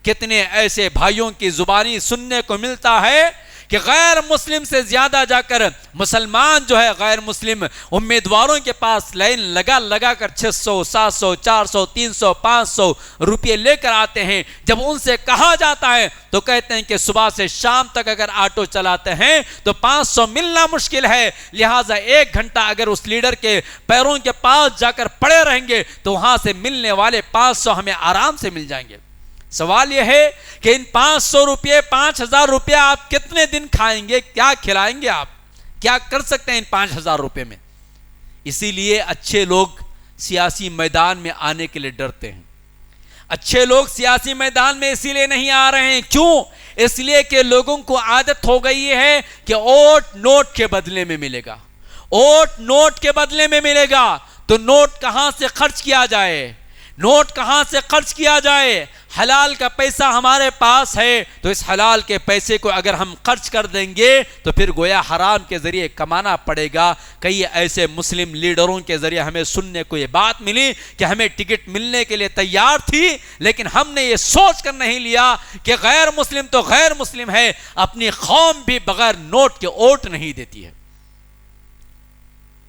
کتنے ایسے بھائیوں کی زبانی سننے کو ملتا ہے کہ غیر مسلم سے زیادہ جا کر مسلمان غیر مسلم امیدواروں کے پاس لائن لگا کر 600 700 400 300 500 روپے لے کر آتے ہیں. جب ان سے کہا جاتا ہے تو کہتے ہیں کہ صبح سے شام تک اگر آٹو چلاتے ہیں تو 500 ملنا مشکل ہے، لہٰذا 1 گھنٹہ اگر اس لیڈر کے پیروں کے پاس جا کر پڑے رہیں گے تو وہاں سے ملنے والے 500 ہمیں آرام سے مل جائیں گے. سوال یہ ہے کہ ان 500 روپے 5,000 روپے آپ کتنے دن کھائیں گے، کیا کھلائیں گے، آپ کیا کر سکتے ہیں ان 5,000 روپے میں. اسی لیے اچھے لوگ سیاسی میدان میں آنے کے لیے ڈرتے ہیں. اچھے لوگ سیاسی میدان میں اسی لیے نہیں آ رہے ہیں. کیوں؟ اس لیے کہ لوگوں کو عادت ہو گئی ہے کہ ووٹ نوٹ کے بدلے میں ملے گا، ووٹ نوٹ کے بدلے میں ملے گا. تو نوٹ کہاں سے خرچ کیا جائے، نوٹ کہاں سے خرچ کیا جائے. حلال کا پیسہ ہمارے پاس ہے تو اس حلال کے پیسے کو اگر ہم خرچ کر دیں گے تو پھر گویا حرام کے ذریعے کمانا پڑے گا. کئی ایسے مسلم لیڈروں کے ذریعے ہمیں سننے کو یہ بات ملی کہ ہمیں ٹکٹ ملنے کے لیے تیار تھی لیکن ہم نے یہ سوچ کر نہیں لیا کہ غیر مسلم تو غیر مسلم ہے, اپنی قوم بھی بغیر نوٹ کے ووٹ نہیں دیتی ہے.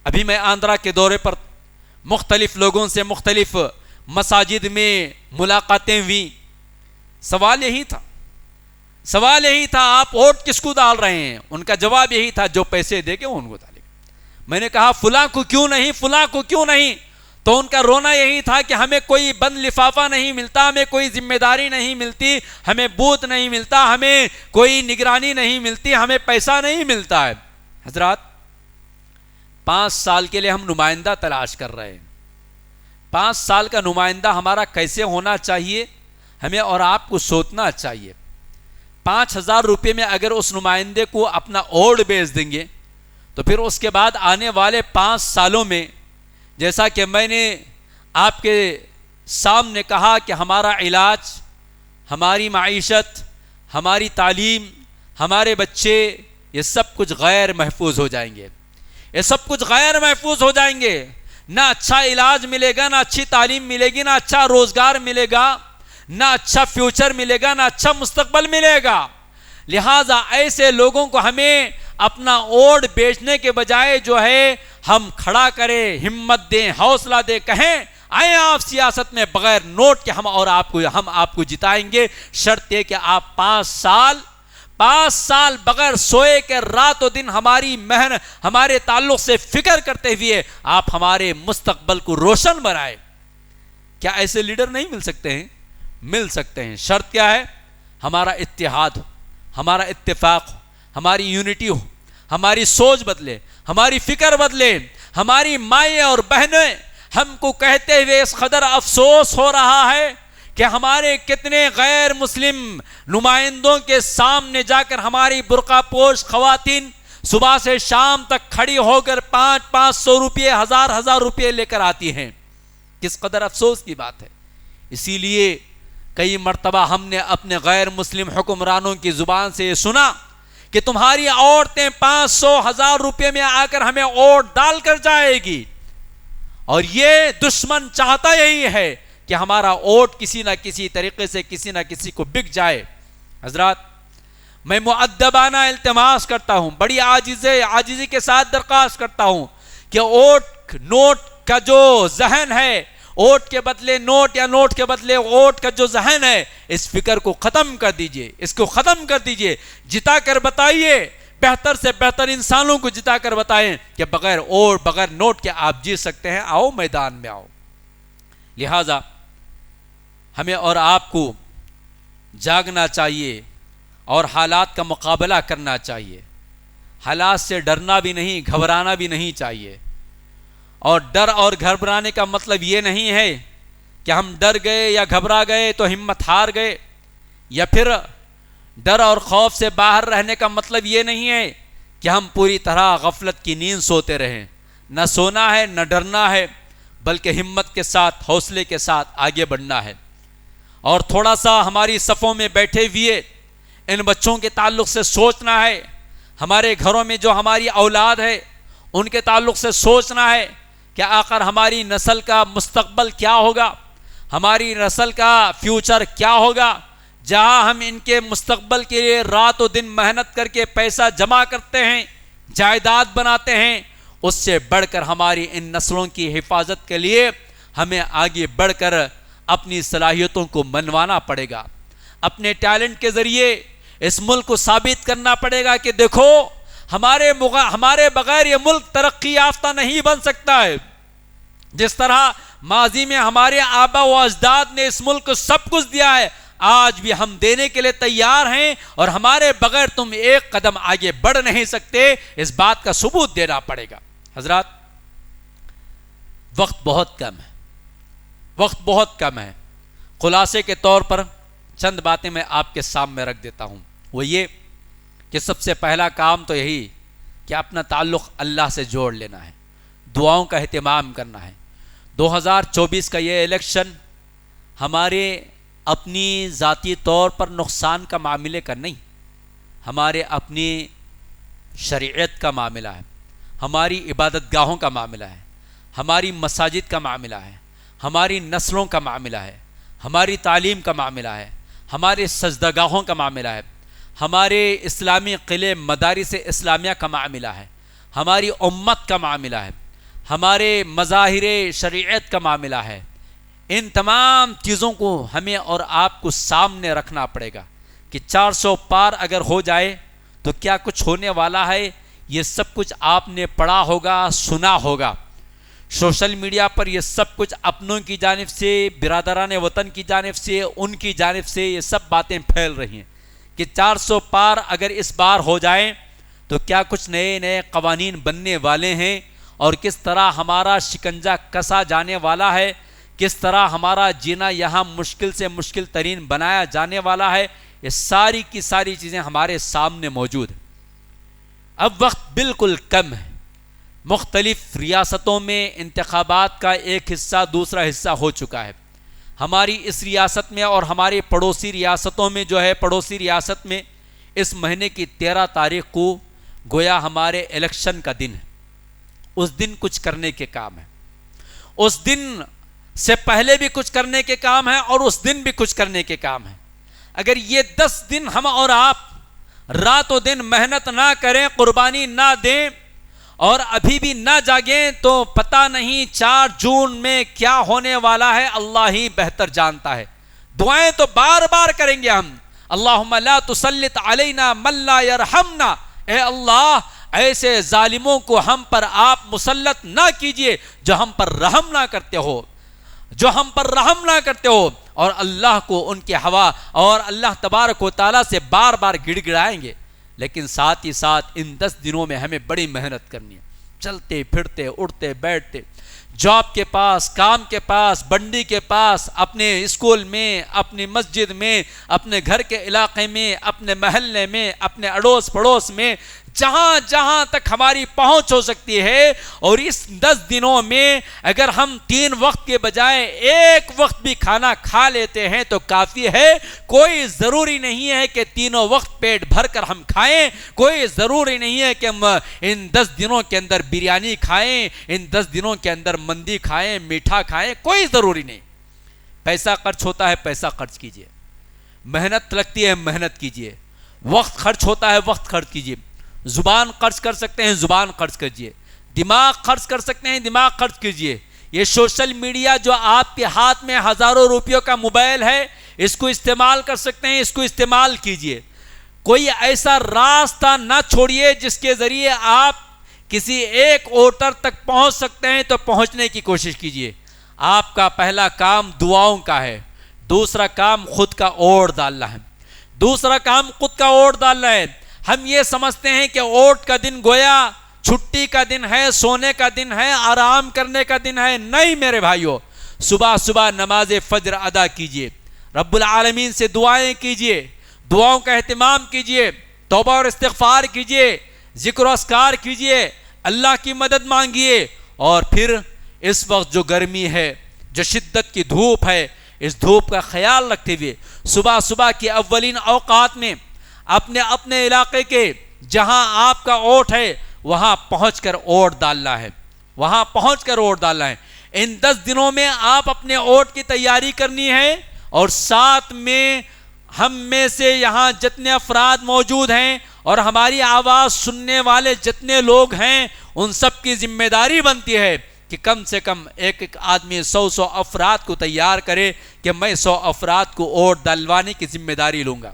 ابھی میں آندھرا کے دورے پر مختلف لوگوں سے مختلف مساجد میں ملاقاتیں ہوئی. سوال یہی تھا آپ ووٹ کس کو ڈال رہے ہیں؟ ان کا جواب یہی تھا جو پیسے دے کے ان کو ڈالے. میں نے کہا فلاں کو کیوں نہیں؟ تو ان کا رونا یہی تھا کہ ہمیں کوئی بند لفافہ نہیں ملتا, ہمیں کوئی ذمہ داری نہیں ملتی, ہمیں بوتھ نہیں ملتا, ہمیں کوئی نگرانی نہیں ملتی, ہمیں پیسہ نہیں ملتا ہے. حضرات 5 سال کے لیے ہم نمائندہ تلاش کر رہے ہیں. 5 سال کا نمائندہ ہمارا کیسے ہونا چاہیے ہمیں اور آپ کو سوچنا چاہیے. 5,000 روپے میں اگر اس نمائندے کو اپنا ووٹ بیچ دیں گے تو پھر اس کے بعد آنے والے 5 سالوں میں جیسا کہ میں نے آپ کے سامنے کہا کہ ہمارا علاج, ہماری معیشت, ہماری تعلیم, ہمارے بچے یہ سب کچھ غیر محفوظ ہو جائیں گے. نہ اچھا علاج ملے گا, نہ اچھی تعلیم ملے گی, نہ اچھا روزگار ملے گا, نہ اچھا فیوچر ملے گا, نہ اچھا مستقبل ملے گا. لہٰذا ایسے لوگوں کو ہمیں اپنا ووٹ بیچنے کے بجائے جو ہے ہم کھڑا کریں, ہمت دیں, حوصلہ دیں, کہیں آئیں آپ سیاست میں بغیر نوٹ کے ہم آپ کو جتائیں گے. شرط یہ کہ آپ 5 سال بغیر سوئے کے رات و دن ہماری محنت, ہمارے تعلق سے فکر کرتے ہوئے آپ ہمارے مستقبل کو روشن بنائیں. کیا ایسے لیڈر نہیں مل سکتے ہیں؟ مل سکتے ہیں. شرط کیا ہے؟ ہمارا اتحاد ہو, ہمارا اتفاق ہو, ہماری یونٹی ہو, ہماری سوچ بدلے, ہماری فکر بدلے. ہماری مائیں اور بہنیں ہم کو کہتے ہوئے اس قدر افسوس ہو رہا ہے کہ ہمارے کتنے غیر مسلم نمائندوں کے سامنے جا کر ہماری برقع پوش خواتین صبح سے شام تک کھڑی ہو کر 500 روپے, 1000 روپے لے کر آتی ہیں. کس قدر افسوس کی بات ہے. اسی لیے کئی مرتبہ ہم نے اپنے غیر مسلم حکمرانوں کی زبان سے یہ سنا کہ تمہاری عورتیں 500-1000 روپے میں آ کر ہمیں ووٹ ڈال کر جائے گی, اور یہ دشمن چاہتا یہی ہے کہ ہمارا ووٹ کسی نہ کسی طریقے سے کسی نہ کسی کو بک جائے. حضرات میں مؤدبانہ التماس کرتا ہوں, بڑی عاجزی کے ساتھ درخواست کرتا ہوں کہ نوٹ کا جو ذہن ہے, ووٹ کے بدلے نوٹ یا نوٹ کے بدلے ووٹ کا جو ذہن ہے, اس فکر کو ختم کر دیجئے. جتا کر بتائیے, بہتر سے بہتر انسانوں کو جتا کر بتائیں کہ بغیر ووٹ بغیر نوٹ کے آپ جیت سکتے ہیں. آؤ میدان میں آؤ. لہذا ہمیں اور آپ کو جاگنا چاہیے اور حالات کا مقابلہ کرنا چاہیے. حالات سے ڈرنا بھی نہیں, گھبرانا بھی نہیں چاہیے. اور ڈر اور گھبرانے کا مطلب یہ نہیں ہے کہ ہم ڈر گئے یا گھبرا گئے تو ہمت ہار گئے, یا پھر ڈر اور خوف سے باہر رہنے کا مطلب یہ نہیں ہے کہ ہم پوری طرح غفلت کی نیند سوتے رہیں. نہ سونا ہے نہ ڈرنا ہے, بلکہ ہمت کے ساتھ, حوصلے کے ساتھ آگے بڑھنا ہے. اور تھوڑا سا ہماری صفوں میں بیٹھے ہوئے ان بچوں کے تعلق سے سوچنا ہے, ہمارے گھروں میں جو ہماری اولاد ہے ان کے تعلق سے سوچنا ہے کہ آخر ہماری نسل کا مستقبل کیا ہوگا, ہماری نسل کا فیوچر کیا ہوگا. جہاں ہم ان کے مستقبل کے لیے رات و دن محنت کر کے پیسہ جمع کرتے ہیں, جائیداد بناتے ہیں, اس سے بڑھ کر ہماری ان نسلوں کی حفاظت کے لیے ہمیں آگے بڑھ کر اپنی صلاحیتوں کو منوانا پڑے گا. اپنے ٹیلنٹ کے ذریعے اس ملک کو ثابت کرنا پڑے گا کہ دیکھو ہمارے بغیر یہ ملک ترقی یافتہ نہیں بن سکتا ہے. جس طرح ماضی میں ہمارے آبا و اجداد نے اس ملک کو سب کچھ دیا ہے, آج بھی ہم دینے کے لیے تیار ہیں, اور ہمارے بغیر تم ایک قدم آگے بڑھ نہیں سکتے. اس بات کا ثبوت دینا پڑے گا. حضرات وقت بہت کم ہے. خلاصے کے طور پر چند باتیں میں آپ کے سامنے رکھ دیتا ہوں. وہ یہ کہ سب سے پہلا کام تو یہی کہ اپنا تعلق اللہ سے جوڑ لینا ہے, دعاؤں کا اہتمام کرنا ہے. 2024 کا یہ الیکشن ہمارے اپنی ذاتی طور پر نقصان کا معاملے کا نہیں، ہمارے اپنی شریعت کا معاملہ ہے، ہماری عبادت گاہوں کا معاملہ ہے، ہماری مساجد کا معاملہ ہے، ہماری نسلوں کا معاملہ ہے، ہماری تعلیم کا معاملہ ہے، ہمارے سجدہ گاہوں کا معاملہ ہے، ہمارے اسلامی قلعے مدارس اسلامیہ کا معاملہ ہے، ہماری امت کا معاملہ ہے، ہمارے مظاہر شریعت کا معاملہ ہے۔ ان تمام چیزوں کو ہمیں اور آپ کو سامنے رکھنا پڑے گا کہ 400 پار اگر ہو جائے تو کیا کچھ ہونے والا ہے، یہ سب کچھ آپ نے پڑھا ہوگا، سنا ہوگا۔ سوشل میڈیا پر یہ سب کچھ اپنوں کی جانب سے، برادران وطن کی جانب سے، ان کی جانب سے یہ سب باتیں پھیل رہی ہیں کہ 400 پار اگر اس بار ہو جائیں تو کیا کچھ نئے نئے قوانین بننے والے ہیں، اور کس طرح ہمارا شکنجہ کسا جانے والا ہے، کس طرح ہمارا جینا یہاں مشکل سے مشکل ترین بنایا جانے والا ہے۔ یہ ساری کی ساری چیزیں ہمارے سامنے موجود ہیں۔ اب وقت بالکل کم ہے، مختلف ریاستوں میں انتخابات کا ایک حصہ دوسرا حصہ ہو چکا ہے۔ ہماری اس ریاست میں اور ہماری پڑوسی ریاستوں میں جو ہے، پڑوسی ریاست میں اس مہینے کی 13 تاریخ کو گویا ہمارے الیکشن کا دن ہے۔ اس دن کچھ کرنے کے کام ہے، اس دن سے پہلے بھی کچھ کرنے کے کام ہے، اور اس دن بھی کچھ کرنے کے کام ہے۔ اگر یہ 10 دن ہم اور آپ رات و دن محنت نہ کریں، قربانی نہ دیں، اور ابھی بھی نہ جاگیں، تو پتہ نہیں 4 جون میں کیا ہونے والا ہے، اللہ ہی بہتر جانتا ہے۔ دعائیں تو بار بار کریں گے ہم، اللہم لا تسلط علینا من لا یرحمنا، اے اللہ ایسے ظالموں کو ہم پر آپ مسلط نہ کیجئے جو ہم پر رحم نہ کرتے ہو، جو ہم پر رحم نہ کرتے ہو۔ اور اللہ کو ان کے ہوا اور اللہ تبارک و تعالیٰ سے بار بار گڑ گڑائیں گے۔ لیکن ساتھ ہی ساتھ ان 10 دنوں میں ہمیں بڑی محنت کرنی ہے، چلتے پھرتے اٹھتے بیٹھتے، جاب کے پاس، کام کے پاس، بنڈی کے پاس، اپنے اسکول میں، اپنی مسجد میں، اپنے گھر کے علاقے میں، اپنے محلے میں، اپنے اڑوس پڑوس میں، جہاں جہاں تک ہماری پہنچ ہو سکتی ہے۔ اور اس 10 دنوں میں اگر ہم 3 وقت کے بجائے 1 وقت بھی کھانا کھا لیتے ہیں تو کافی ہے۔ کوئی ضروری نہیں ہے کہ تینوں وقت پیٹ بھر کر ہم کھائیں، کوئی ضروری نہیں ہے کہ ہم ان 10 دنوں کے اندر بریانی کھائیں، ان 10 دنوں کے اندر مندی کھائیں، میٹھا کھائیں، کوئی ضروری نہیں۔ پیسہ خرچ ہوتا ہے، پیسہ خرچ کیجئے، محنت لگتی ہے، محنت کیجئے، وقت خرچ ہوتا ہے، وقت خرچ کیجئے، زبان خرچ کر سکتے ہیں، زبان خرچ کیجئے، دماغ خرچ کر سکتے ہیں، دماغ خرچ کیجئے۔ یہ سوشل میڈیا جو آپ کے ہاتھ میں ہزاروں روپیوں کا موبائل ہے، اس کو استعمال کر سکتے ہیں، اس کو استعمال کیجئے۔ کوئی ایسا راستہ نہ چھوڑیے جس کے ذریعے آپ کسی ایک ووٹر تک پہنچ سکتے ہیں تو پہنچنے کی کوشش کیجئے۔ آپ کا پہلا کام دعاؤں کا ہے، دوسرا کام خود کا ووٹ ڈالنا ہے، دوسرا کام خود کا ووٹ ڈالنا ہے۔ ہم یہ سمجھتے ہیں کہ ووٹ کا دن گویا چھٹی کا دن ہے، سونے کا دن ہے، آرام کرنے کا دن ہے۔ نہیں میرے بھائیوں، صبح صبح نماز فجر ادا کیجئے، رب العالمین سے دعائیں کیجئے، دعاؤں کا اہتمام کیجئے، توبہ اور استغفار کیجئے، ذکر و اذکار کیجئے، اللہ کی مدد مانگیے۔ اور پھر اس وقت جو گرمی ہے، جو شدت کی دھوپ ہے، اس دھوپ کا خیال رکھتے ہوئے صبح صبح کے اولین اوقات میں اپنے اپنے علاقے کے جہاں آپ کا ووٹ ہے وہاں پہنچ کر ووٹ ڈالنا ہے، وہاں پہنچ کر ووٹ ڈالنا ہے۔ ان 10 دنوں میں آپ اپنے ووٹ کی تیاری کرنی ہے، اور ساتھ میں ہم میں سے یہاں جتنے افراد موجود ہیں اور ہماری آواز سننے والے جتنے لوگ ہیں، ان سب کی ذمہ داری بنتی ہے کہ کم سے کم ایک ایک آدمی 100 افراد کو تیار کرے کہ میں 100 افراد کو ووٹ ڈلوانے کی ذمہ داری لوں گا،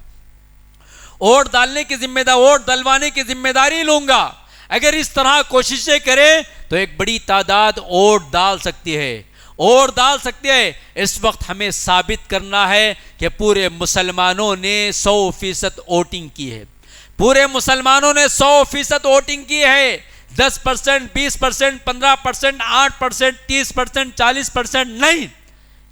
ووٹ ڈالنے کی ذمہ داری، ووٹ ڈلوانے کی ذمہ داری لوں گا۔ اگر اس طرح کوششیں کریں تو ایک بڑی تعداد ووٹ ڈال سکتی ہے، ووٹ ڈال سکتی ہے۔ اس وقت ہمیں ثابت کرنا ہے کہ پورے مسلمانوں نے 100% ووٹنگ کی ہے، پورے مسلمانوں نے 100% ووٹنگ کی ہے۔ 10%، 20%، 15%، 8%، 30%، 40% نہیں،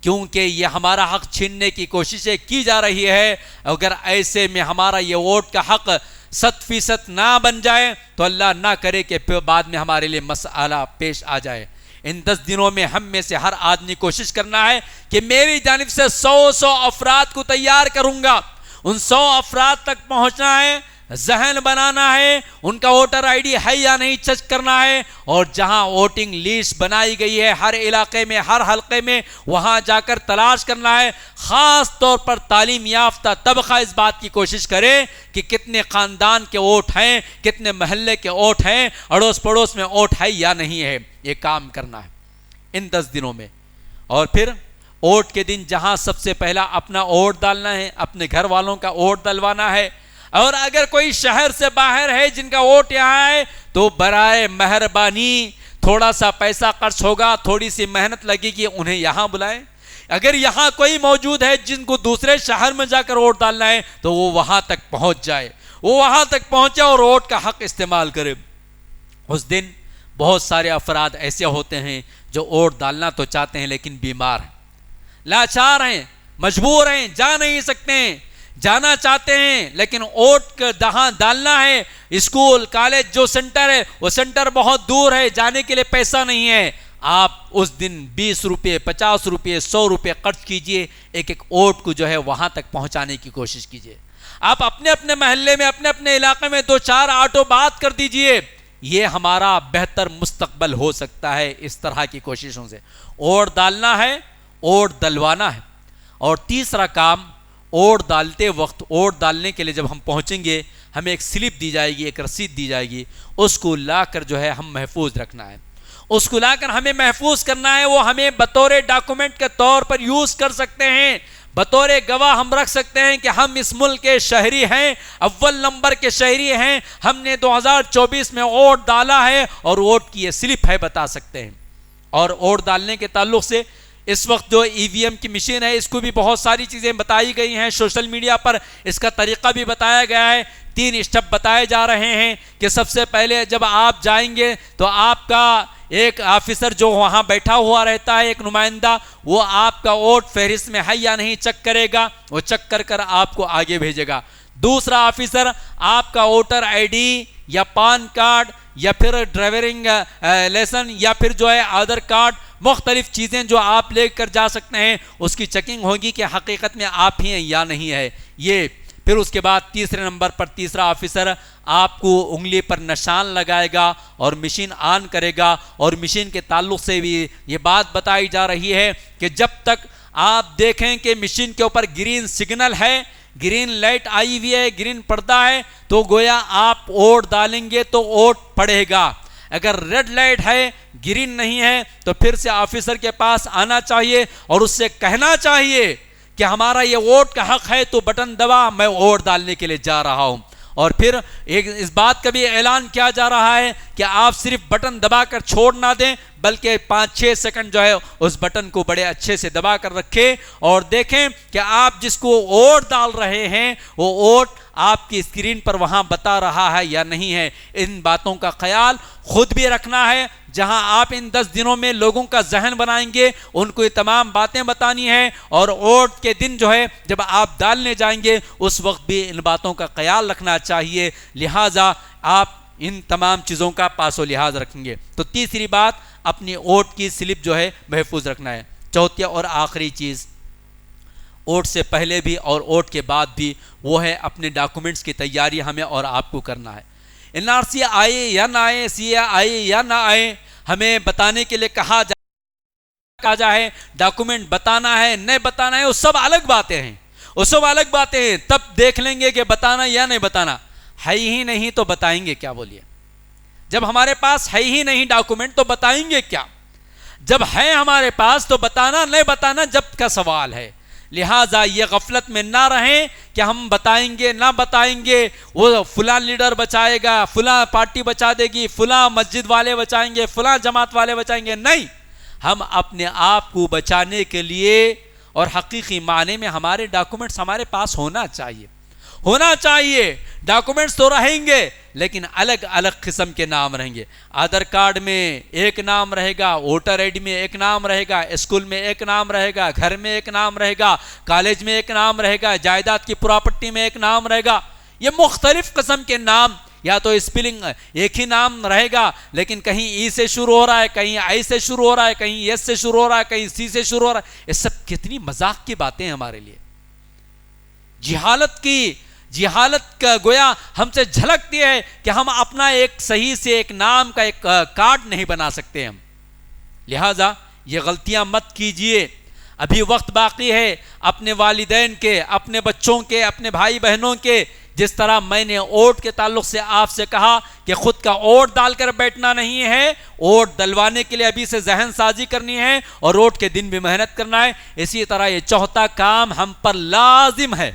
کیونکہ یہ ہمارا حق چھیننے کی کوششیں کی جا رہی ہے۔ اگر ایسے میں ہمارا یہ ووٹ کا حق 100% نہ بن جائے تو اللہ نہ کرے کہ پھر بعد میں ہمارے لیے مسئلہ پیش آ جائے۔ ان 10 دنوں میں ہم میں سے ہر آدمی کوشش کرنا ہے کہ میری جانب سے 100 افراد کو تیار کروں گا، ان 100 افراد تک پہنچنا ہے، ذہن بنانا ہے، ان کا ووٹر آئی ڈی ہے یا نہیں چیک کرنا ہے، اور جہاں ووٹنگ لسٹ بنائی گئی ہے ہر علاقے میں ہر حلقے میں وہاں جا کر تلاش کرنا ہے۔ خاص طور پر تعلیم یافتہ طبقہ اس بات کی کوشش کرے کہ کتنے خاندان کے ووٹ ہیں، کتنے محلے کے ووٹ ہیں، اڑوس پڑوس میں ووٹ ہے یا نہیں ہے، یہ کام کرنا ہے ان 10 دنوں میں۔ اور پھر ووٹ کے دن جہاں سب سے پہلا اپنا ووٹ ڈالنا ہے، اپنے گھر والوں کا ووٹ ڈلوانا ہے، اور اگر کوئی شہر سے باہر ہے جن کا ووٹ یہاں ہے تو برائے مہربانی تھوڑا سا پیسہ خرچ ہوگا، تھوڑی سی محنت لگے گی، انہیں یہاں بلائیں۔ اگر یہاں کوئی موجود ہے جن کو دوسرے شہر میں جا کر ووٹ ڈالنا ہے تو وہ وہاں تک پہنچ جائے، وہ وہاں تک پہنچے اور ووٹ کا حق استعمال کرے۔ اس دن بہت سارے افراد ایسے ہوتے ہیں جو ووٹ ڈالنا تو چاہتے ہیں لیکن بیمار ہیں، لاچار ہیں، مجبور ہیں، جا نہیں سکتے ہیں، جانا چاہتے ہیں لیکن ووٹ جہاں ڈالنا ہے، اسکول کالج جو سینٹر ہے وہ سینٹر بہت دور ہے، جانے کے لیے پیسہ نہیں ہے۔ آپ اس دن 20 روپے 50 روپے 100 روپے خرچ کیجئے، ایک ایک ووٹ کو جو ہے وہاں تک پہنچانے کی کوشش کیجئے۔ آپ اپنے اپنے محلے میں اپنے اپنے علاقے میں 2-4 آٹو بات کر دیجئے، یہ ہمارا بہتر مستقبل ہو سکتا ہے اس طرح کی کوششوں سے۔ ووٹ ڈالنا ہے، ووٹ ڈلوانا ہے۔ اور تیسرا کام، ووٹ ڈالتے وقت، ووٹ ڈالنے کے لیے جب ہم پہنچیں گے ہمیں ایک سلپ دی جائے گی، ایک رسید دی جائے گی، اس کو لا کر جو ہے ہم محفوظ رکھنا ہے، اس کو لا کر ہمیں محفوظ کرنا ہے۔ وہ ہمیں بطور ڈاکومنٹ کے طور پر یوز کر سکتے ہیں، بطور گواہ ہم رکھ سکتے ہیں کہ ہم اس ملک کے شہری ہیں، اول نمبر کے شہری ہیں، ہم نے 2024 میں ووٹ ڈالا ہے اور ووٹ کی یہ سلپ ہے، بتا سکتے ہیں۔ اور ووٹ ڈالنے کے تعلق سے اس وقت جو ای وی ایم کی مشین ہے اس کو بھی بہت ساری چیزیں بتائی گئی ہیں، سوشل میڈیا پر اس کا طریقہ بھی بتایا گیا ہے، 3 اسٹیپ بتائے جا رہے ہیں کہ سب سے پہلے جب آپ جائیں گے تو آپ کا ایک آفیسر جو وہاں بیٹھا ہوا رہتا ہے، ایک نمائندہ، وہ آپ کا ووٹ فہرست میں ہے یا نہیں چیک کرے گا، وہ چیک کر کر آپ کو آگے بھیجے گا۔ دوسرا آفیسر آپ کا ووٹر آئی ڈی یا پان کارڈ یا پھر ڈرائیورنگ لائسنس یا پھر جو ہے آدھار کارڈ، مختلف چیزیں جو آپ لے کر جا سکتے ہیں، اس کی چیکنگ ہوگی کہ حقیقت میں آپ ہی ہیں یا نہیں ہے یہ۔ پھر اس کے بعد تیسرے نمبر پر تیسرا آفیسر آپ کو انگلی پر نشان لگائے گا اور مشین آن کرے گا۔ اور مشین کے تعلق سے بھی یہ بات بتائی جا رہی ہے کہ جب تک آپ دیکھیں کہ مشین کے اوپر گرین سگنل ہے، گرین لائٹ آئی ہوئی ہے، گرین پردہ ہے، تو گویا آپ ووٹ ڈالیں گے تو ووٹ پڑے گا۔ اگر ریڈ لائٹ ہے، گرین نہیں ہے، تو پھر سے آفیسر کے پاس آنا چاہیے اور اس سے کہنا چاہیے کہ ہمارا یہ ووٹ کا حق ہے، تو بٹن دبا، میں ووٹ ڈالنے کے لیے جا رہا ہوں۔ اور پھر ایک اس بات کا بھی اعلان کیا جا رہا ہے کہ آپ صرف بٹن دبا کر چھوڑ نہ دیں، بلکہ 5-6 سیکنڈ جو ہے اس بٹن کو بڑے اچھے سے دبا کر رکھیں اور دیکھیں کہ آپ جس کو ووٹ ڈال رہے ہیں وہ ووٹ آپ کی اسکرین پر وہاں بتا رہا ہے یا نہیں ہے۔ ان باتوں کا خیال خود بھی رکھنا ہے۔ جہاں آپ ان 10 دنوں میں لوگوں کا ذہن بنائیں گے، ان کو یہ تمام باتیں بتانی ہیں، اور ووٹ کے دن جو ہے جب آپ ڈالنے جائیں گے اس وقت بھی ان باتوں کا خیال رکھنا چاہیے، لہٰذا آپ ان تمام چیزوں کا پاس و لحاظ رکھیں گے۔ تو تیسری بات، اپنی ووٹ کی سلپ جو ہے محفوظ رکھنا ہے۔ چوتھی اور آخری چیز، ووٹ سے پہلے بھی اور ووٹ کے بعد بھی، وہ ہے اپنے ڈاکومنٹس کی تیاری ہمیں اور آپ کو کرنا ہے۔ این آر سی آئے یا نہ آئے، سی اے آئے یا نہ آئے، ہمیں بتانے کے لیے کہا جائے، ڈاکومنٹ بتانا ہے نہیں بتانا ہے، وہ سب الگ باتیں ہیں، وہ سب الگ باتیں ہیں، تب دیکھ لیں گے کہ بتانا یا نہیں بتانا۔ ہے ہی نہیں تو بتائیں گے کیا؟ بولیے، جب ہمارے پاس ہے ہی نہیں ڈاکومنٹ تو بتائیں گے کیا؟ جب ہے ہمارے پاس تو بتانا نہیں بتانا جب کا سوال ہے۔ لہٰذا یہ غفلت میں نہ رہیں کہ ہم بتائیں گے نہ بتائیں گے، وہ فلاں لیڈر بچائے گا، فلاں پارٹی بچا دے گی، فلاں مسجد والے بچائیں گے، فلاں جماعت والے بچائیں گے، نہیں۔ ہم اپنے آپ کو بچانے کے لیے اور حقیقی معنی میں ہمارے ڈاکومنٹس ہمارے پاس ہونا چاہیے۔ ڈاکومنٹس تو رہیں گے لیکن الگ الگ قسم کے نام رہیں گے۔ آدھار کارڈ میں ایک نام رہے گا، ووٹر آئی ڈی میں ایک نام رہے گا، اسکول میں ایک نام رہے گا، گھر میں ایک نام رہے گا، کالج میں ایک نام رہے گا، جائیداد کی پراپرٹی میں ایک نام رہے گا۔ یہ مختلف قسم کے نام یا تو اسپیلنگ ایک ہی نام رہے گا لیکن کہیں ای سے شروع ہو رہا ہے, کہیں آئی سے شروع ہو رہا ہے, کہیں ایس سے شروع ہو رہا ہے, کہیں سی سے شروع ہو رہا ہے. یہ سب کتنی مذاق کی باتیں ہیں ہمارے لیے. جہالت کا گویا ہم سے جھلکتی ہے کہ ہم اپنا ایک صحیح سے ایک نام کا ایک کارڈ نہیں بنا سکتے ہم. لہذا یہ غلطیاں مت کیجئے, ابھی وقت باقی ہے. اپنے والدین کے, اپنے بچوں کے, اپنے بھائی بہنوں کے, جس طرح میں نے ووٹ کے تعلق سے آپ سے کہا کہ خود کا ووٹ ڈال کر بیٹھنا نہیں ہے, ووٹ دلوانے کے لیے ابھی سے ذہن سازی کرنی ہے اور ووٹ کے دن بھی محنت کرنا ہے. اسی طرح یہ چوتھا کام ہم پر لازم ہے,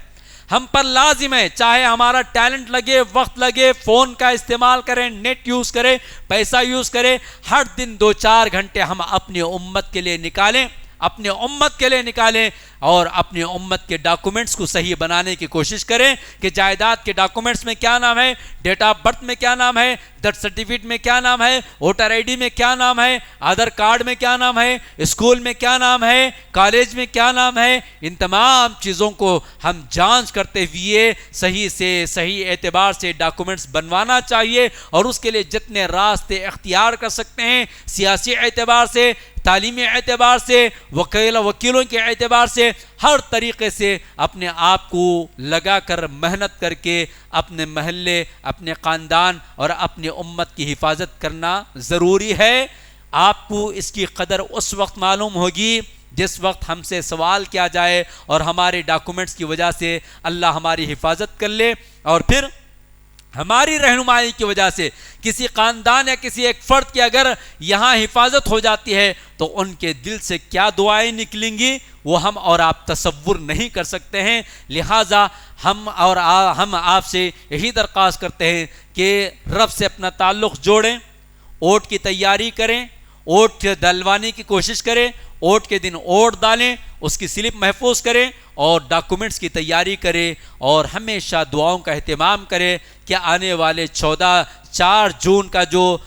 ہم پر لازم ہے. چاہے ہمارا ٹیلنٹ لگے, وقت لگے, فون کا استعمال کریں, نیٹ یوز کریں, پیسہ یوز کریں, ہر دن 2-4 گھنٹے ہم اپنی امت کے لیے نکالیں, اپنے امت کے لیے نکالیں اور اپنے امت کے ڈاکومنٹس کو صحیح بنانے کی کوشش کریں کہ جائیداد کے ڈاکومنٹس میں کیا نام ہے, ڈیٹ آف برتھ میں کیا نام ہے, برتھ سرٹیفکیٹ میں کیا نام ہے, ووٹر آئی ڈی میں کیا نام ہے, آدھار کارڈ میں کیا نام ہے, اسکول میں کیا نام ہے, کالج میں کیا نام ہے. ان تمام چیزوں کو ہم جانچ کرتے ہوئے صحیح سے صحیح اعتبار سے ڈاکومنٹس بنوانا چاہیے. اور اس کے لیے جتنے راستے اختیار کر سکتے ہیں, سیاسی اعتبار سے, تعلیمی اعتبار سے, وکیلوں کے اعتبار سے, ہر طریقے سے اپنے آپ کو لگا کر محنت کر کے اپنے محلے, اپنے خاندان اور اپنی امت کی حفاظت کرنا ضروری ہے. آپ کو اس کی قدر اس وقت معلوم ہوگی جس وقت ہم سے سوال کیا جائے اور ہمارے ڈاکومنٹس کی وجہ سے اللہ ہماری حفاظت کر لے, اور پھر ہماری رہنمائی کی وجہ سے کسی خاندان یا کسی ایک فرد کی اگر یہاں حفاظت ہو جاتی ہے تو ان کے دل سے کیا دعائیں نکلیں گی وہ ہم اور آپ تصور نہیں کر سکتے ہیں. لہٰذا ہم آپ سے یہی درخواست کرتے ہیں کہ رب سے اپنا تعلق جوڑیں, ووٹ کی تیاری کریں, ووٹ دلوانے کی کوشش کریں, ووٹ کے دن ووٹ ڈالیں, اس کی سلپ محفوظ کریں اور ڈاکومنٹس کی تیاری کریں, اور ہمیشہ دعاؤں کا اہتمام کریں کہ آنے والے 4 جون کا جو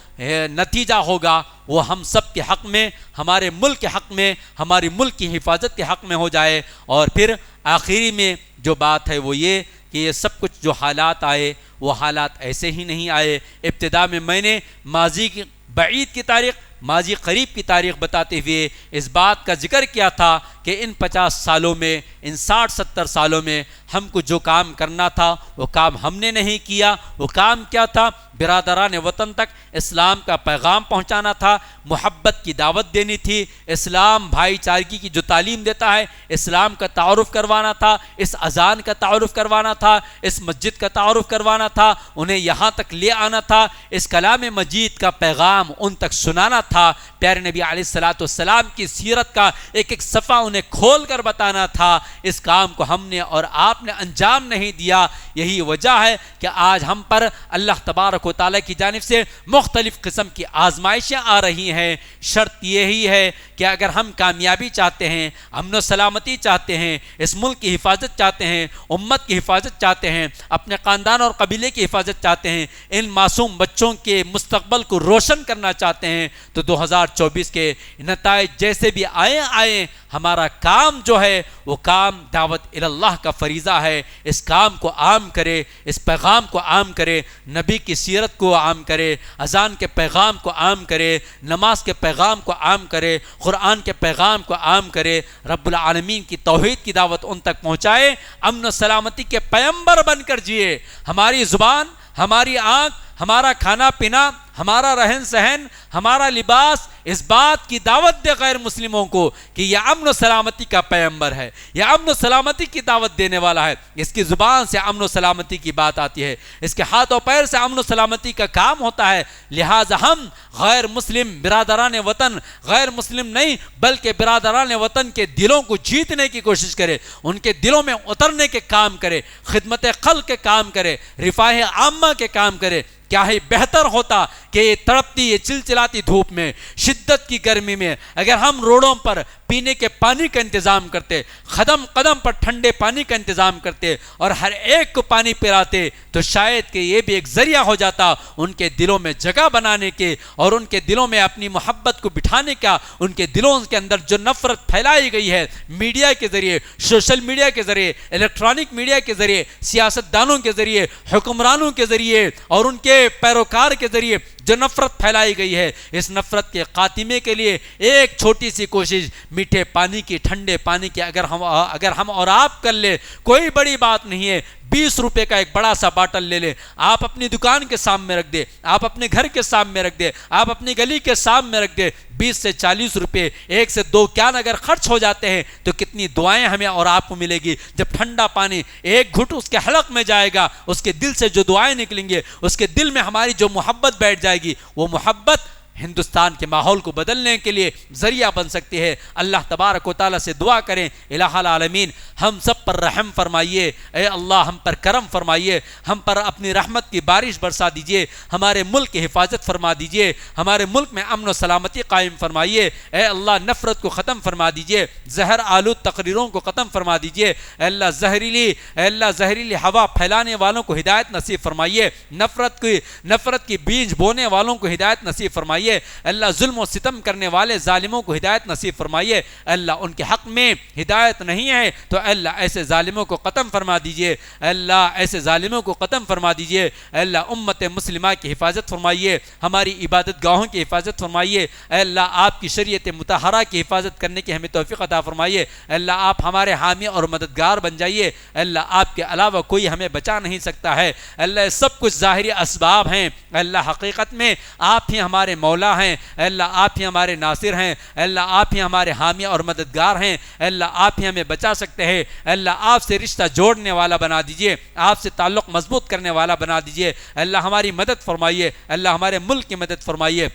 نتیجہ ہوگا وہ ہم سب کے حق میں, ہمارے ملک کے حق میں, ہماری ملک کی حفاظت کے حق میں ہو جائے. اور پھر آخری میں جو بات ہے وہ یہ کہ یہ سب کچھ جو حالات آئے وہ حالات ایسے ہی نہیں آئے. ابتدا میں نے ماضی کی بعید کی تاریخ, ماضی قریب کی تاریخ بتاتے ہوئے اس بات کا ذکر کیا تھا کہ ان 50 سالوں میں, ان 60-70 سالوں میں ہم کو جو کام کرنا تھا وہ کام ہم نے نہیں کیا. وہ کام کیا تھا؟ برادران وطن تک اسلام کا پیغام پہنچانا تھا, محبت کی دعوت دینی تھی, اسلام بھائی چارگی کی جو تعلیم دیتا ہے اسلام کا تعارف کروانا تھا, اس اذان کا تعارف کروانا تھا, اس مسجد کا تعارف کروانا تھا, انہیں یہاں تک لے آنا تھا, اس کلام مجید کا پیغام ان تک سنانا تھا, پیارے نبی علیہ الصلوۃ والسلام کی سیرت کا ایک ایک صفحہ انہیں کھول کر بتانا تھا. اس کام کو ہم نے اور آپ نے انجام نہیں دیا. یہی وجہ ہے کہ آج ہم پر اللہ تبارک و تعالیٰ کی جانب سے مختلف قسم کی آزمائشیں آ رہی ہیں. شرط یہی ہے کہ اگر ہم کامیابی چاہتے ہیں, امن و سلامتی چاہتے ہیں, اس ملک کی حفاظت چاہتے ہیں, امت کی حفاظت چاہتے ہیں, اپنے خاندان اور قبیلے کی حفاظت چاہتے ہیں, ان معصوم بچوں کے مستقبل کو روشن کرنا چاہتے ہیں, تو 2024 کے نتائج جیسے بھی آئیں ہمارا کام جو ہے وہ کام دعوت اللہ کا فریضہ ہے. اس کام کو عام کرے, اس پیغام کو عام کرے, نبی کی سیرت کو عام کرے, اذان کے پیغام کو عام کرے, نماز کے پیغام کو عام کرے, قرآن کے پیغام کو عام کرے, رب العالمین کی توحید کی دعوت ان تک پہنچائے, امن و سلامتی کے پیمبر بن کر جیے. ہماری زبان, ہماری آنکھ, ہمارا کھانا پینا, ہمارا رہن سہن, ہمارا لباس اس بات کی دعوت دے غیر مسلموں کو کہ یہ امن و سلامتی کا پیغمبر ہے, یہ امن و سلامتی کی دعوت دینے والا ہے. اس کی زبان سے امن و سلامتی کی بات آتی ہے, اس کے ہاتھ و پیر سے امن و سلامتی کا کام ہوتا ہے. لہٰذا ہم غیر مسلم برادران وطن, غیر مسلم نہیں بلکہ برادران وطن کے دلوں کو جیتنے کی کوشش کرے, ان کے دلوں میں اترنے کے کام کرے, خدمت خلق کے کام کرے, رفاہ عامہ کے کام کرے. کیا ہی بہتر ہوتا کہ یہ تڑپتی, یہ چلچلاتی دھوپ میں, شدت کی گرمی میں اگر ہم روڈوں پر پینے کے پانی کا انتظام کرتے, قدم قدم پر ٹھنڈے پانی کا انتظام کرتے اور ہر ایک کو پانی پلاتے, تو شاید کہ یہ بھی ایک ذریعہ ہو جاتا ان کے دلوں میں جگہ بنانے کے اور ان کے دلوں میں اپنی محبت کو بٹھانے کا. ان کے دلوں کے اندر جو نفرت پھیلائی گئی ہے میڈیا کے ذریعے, سوشل میڈیا کے ذریعے, الیکٹرانک میڈیا کے ذریعے, سیاست دانوں کے ذریعے, حکمرانوں کے ذریعے اور ان کے پیروکار کے ذریعے جو نفرت پھیلائی گئی ہے, اس نفرت کے خاتمے کے لیے ایک چھوٹی سی کوشش میٹھے پانی کی, ٹھنڈے پانی کی اگر ہم اور آپ کر لیں, کوئی بڑی بات نہیں ہے. 20 روپے کا ایک بڑا سا باٹل لے لیں, آپ اپنی دکان کے سامنے رکھ دیں, آپ اپنے گھر کے سامنے رکھ دیں, آپ اپنی گلی کے سامنے رکھ دیں. 20 سے 40 روپے, 1 سے 2 کین اگر خرچ ہو جاتے ہیں تو کتنی دعائیں ہمیں اور آپ کو ملے گی. جب ٹھنڈا پانی ایک گھٹ اس کے حلق میں جائے گا, اس کے دل سے جو دعائیں نکلیں گے, اس کے دل میں ہماری جو محبت بیٹھ جائے گی, وہ محبت ہندوستان کے ماحول کو بدلنے کے لیے ذریعہ بن سکتی ہے. اللہ تبارک و تعالیٰ سے دعا کریں, الہ العالمین ہم سب پر رحم فرمائیے, اے اللہ ہم پر کرم فرمائیے, ہم پر اپنی رحمت کی بارش برسا دیجئے, ہمارے ملک کی حفاظت فرما دیجئے, ہمارے ملک میں امن و سلامتی قائم فرمائیے. اے اللہ نفرت کو ختم فرما دیجئے, زہر آلود تقریروں کو ختم فرما دیجئے. اے اللہ زہریلی ہوا پھیلانے والوں کو ہدایت نصیب فرمائیے, نفرت کی بیج بونے والوں کو ہدایت نصیب فرمائیے. اللہ ظلم و ستم کرنے والے ظالموں کو ہدایت نصیب فرمائیے. اللہ ان کے حق میں ہدایت نہیں ہے تو اللہ ایسے ظالموں کو ختم فرما دیجئے, اللہ ایسے ظالموں کو ختم فرما دیجئے. اللہ امت مسلمہ کی حفاظت فرمائیے, ہماری عبادت گاہوں کی حفاظت فرمائیے. اللہ آپ کی شریعت مطہرہ کی حفاظت کرنے کی ہمیں توفیق عطا فرمائیے. اللہ آپ ہمارے حامی اور مددگار بن جائیے. اللہ آپ کے علاوہ کوئی ہمیں بچا نہیں سکتا ہے. اللہ سب کچھ ظاہری اسباب ہیں, اللہ حقیقت میں آپ ہی ہمارے مولا ہیں. اللہ آپ ہی ہمارے ناصر ہیں, اللہ آپ ہی ہمارے حامی اور مددگار ہیں. اللہ آپ ہی ہمیں بچا سکتے ہیں. اللہ آپ سے رشتہ جوڑنے والا بنا دیجئے, آپ سے تعلق مضبوط کرنے والا بنا دیجئے. اللہ ہماری مدد فرمائیے, اللہ ہمارے ملک کی مدد فرمائیے.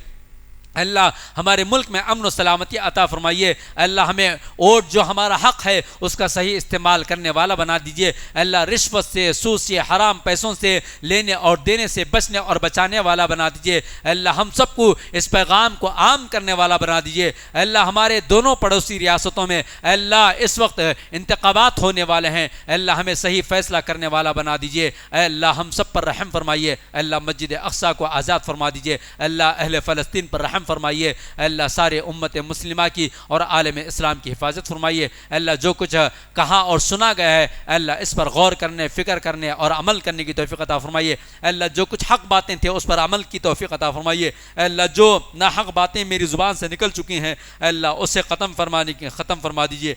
اللہ ہمارے ملک میں امن و سلامتی عطا فرمائیے. اللہ ہمیں ووٹ جو ہمارا حق ہے اس کا صحیح استعمال کرنے والا بنا دیجئے. اللہ رشوت سے, سود سے, حرام پیسوں سے لینے اور دینے سے بچنے اور بچانے والا بنا دیجئے. اللہ ہم سب کو اس پیغام کو عام کرنے والا بنا دیجئے. اللہ ہمارے دونوں پڑوسی ریاستوں میں اللہ اس وقت انتخابات ہونے والے ہیں, اللہ ہمیں صحیح فیصلہ کرنے والا بنا دیجئے. اللہ ہم سب پر رحم فرمائیے. اللہ مسجد اقصی کو آزاد فرما دیجئے. اللہ اہل فلسطین پر رحم فرمائیے. اللہ سارے امت مسلمہ کی اور عالم اسلام کی حفاظت فرمائیے. اللہ جو کچھ کہا اور سنا گیا ہے اللہ اس پر غور کرنے, فکر کرنے اور عمل کرنے کی توفیق عطا فرمائیے. اللہ جو کچھ حق باتیں تھے اس پر عمل کی توفیق عطا فرمائیے. اللہ جو ناحق باتیں میری زبان سے نکل چکی ہیں اللہ اسے ختم فرما دیجیے.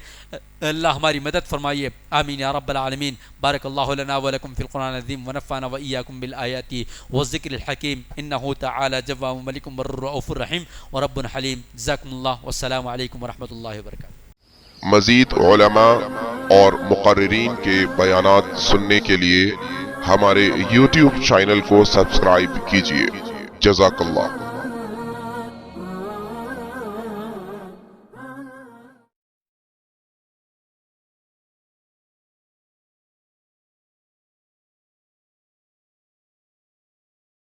اللہ ہماری مدد فرمائیے. آمین یا رب العالمین. بارک اللہ لنا ولکم فی القرآن العظیم ونفعنا وإیاکم بالآیات والذکر الحکیم انہ تعالی جواد ملک بر رؤوف الرحیم ورب حلیم. جزاکم اللہ والسلام علیکم ورحمۃ اللہ وبرکاتہ. مزید علماء اور مقررین کے بیانات سننے کے لیے ہمارے YouTube چینل کو سبسکرائب کیجیے. جزاک اللہ.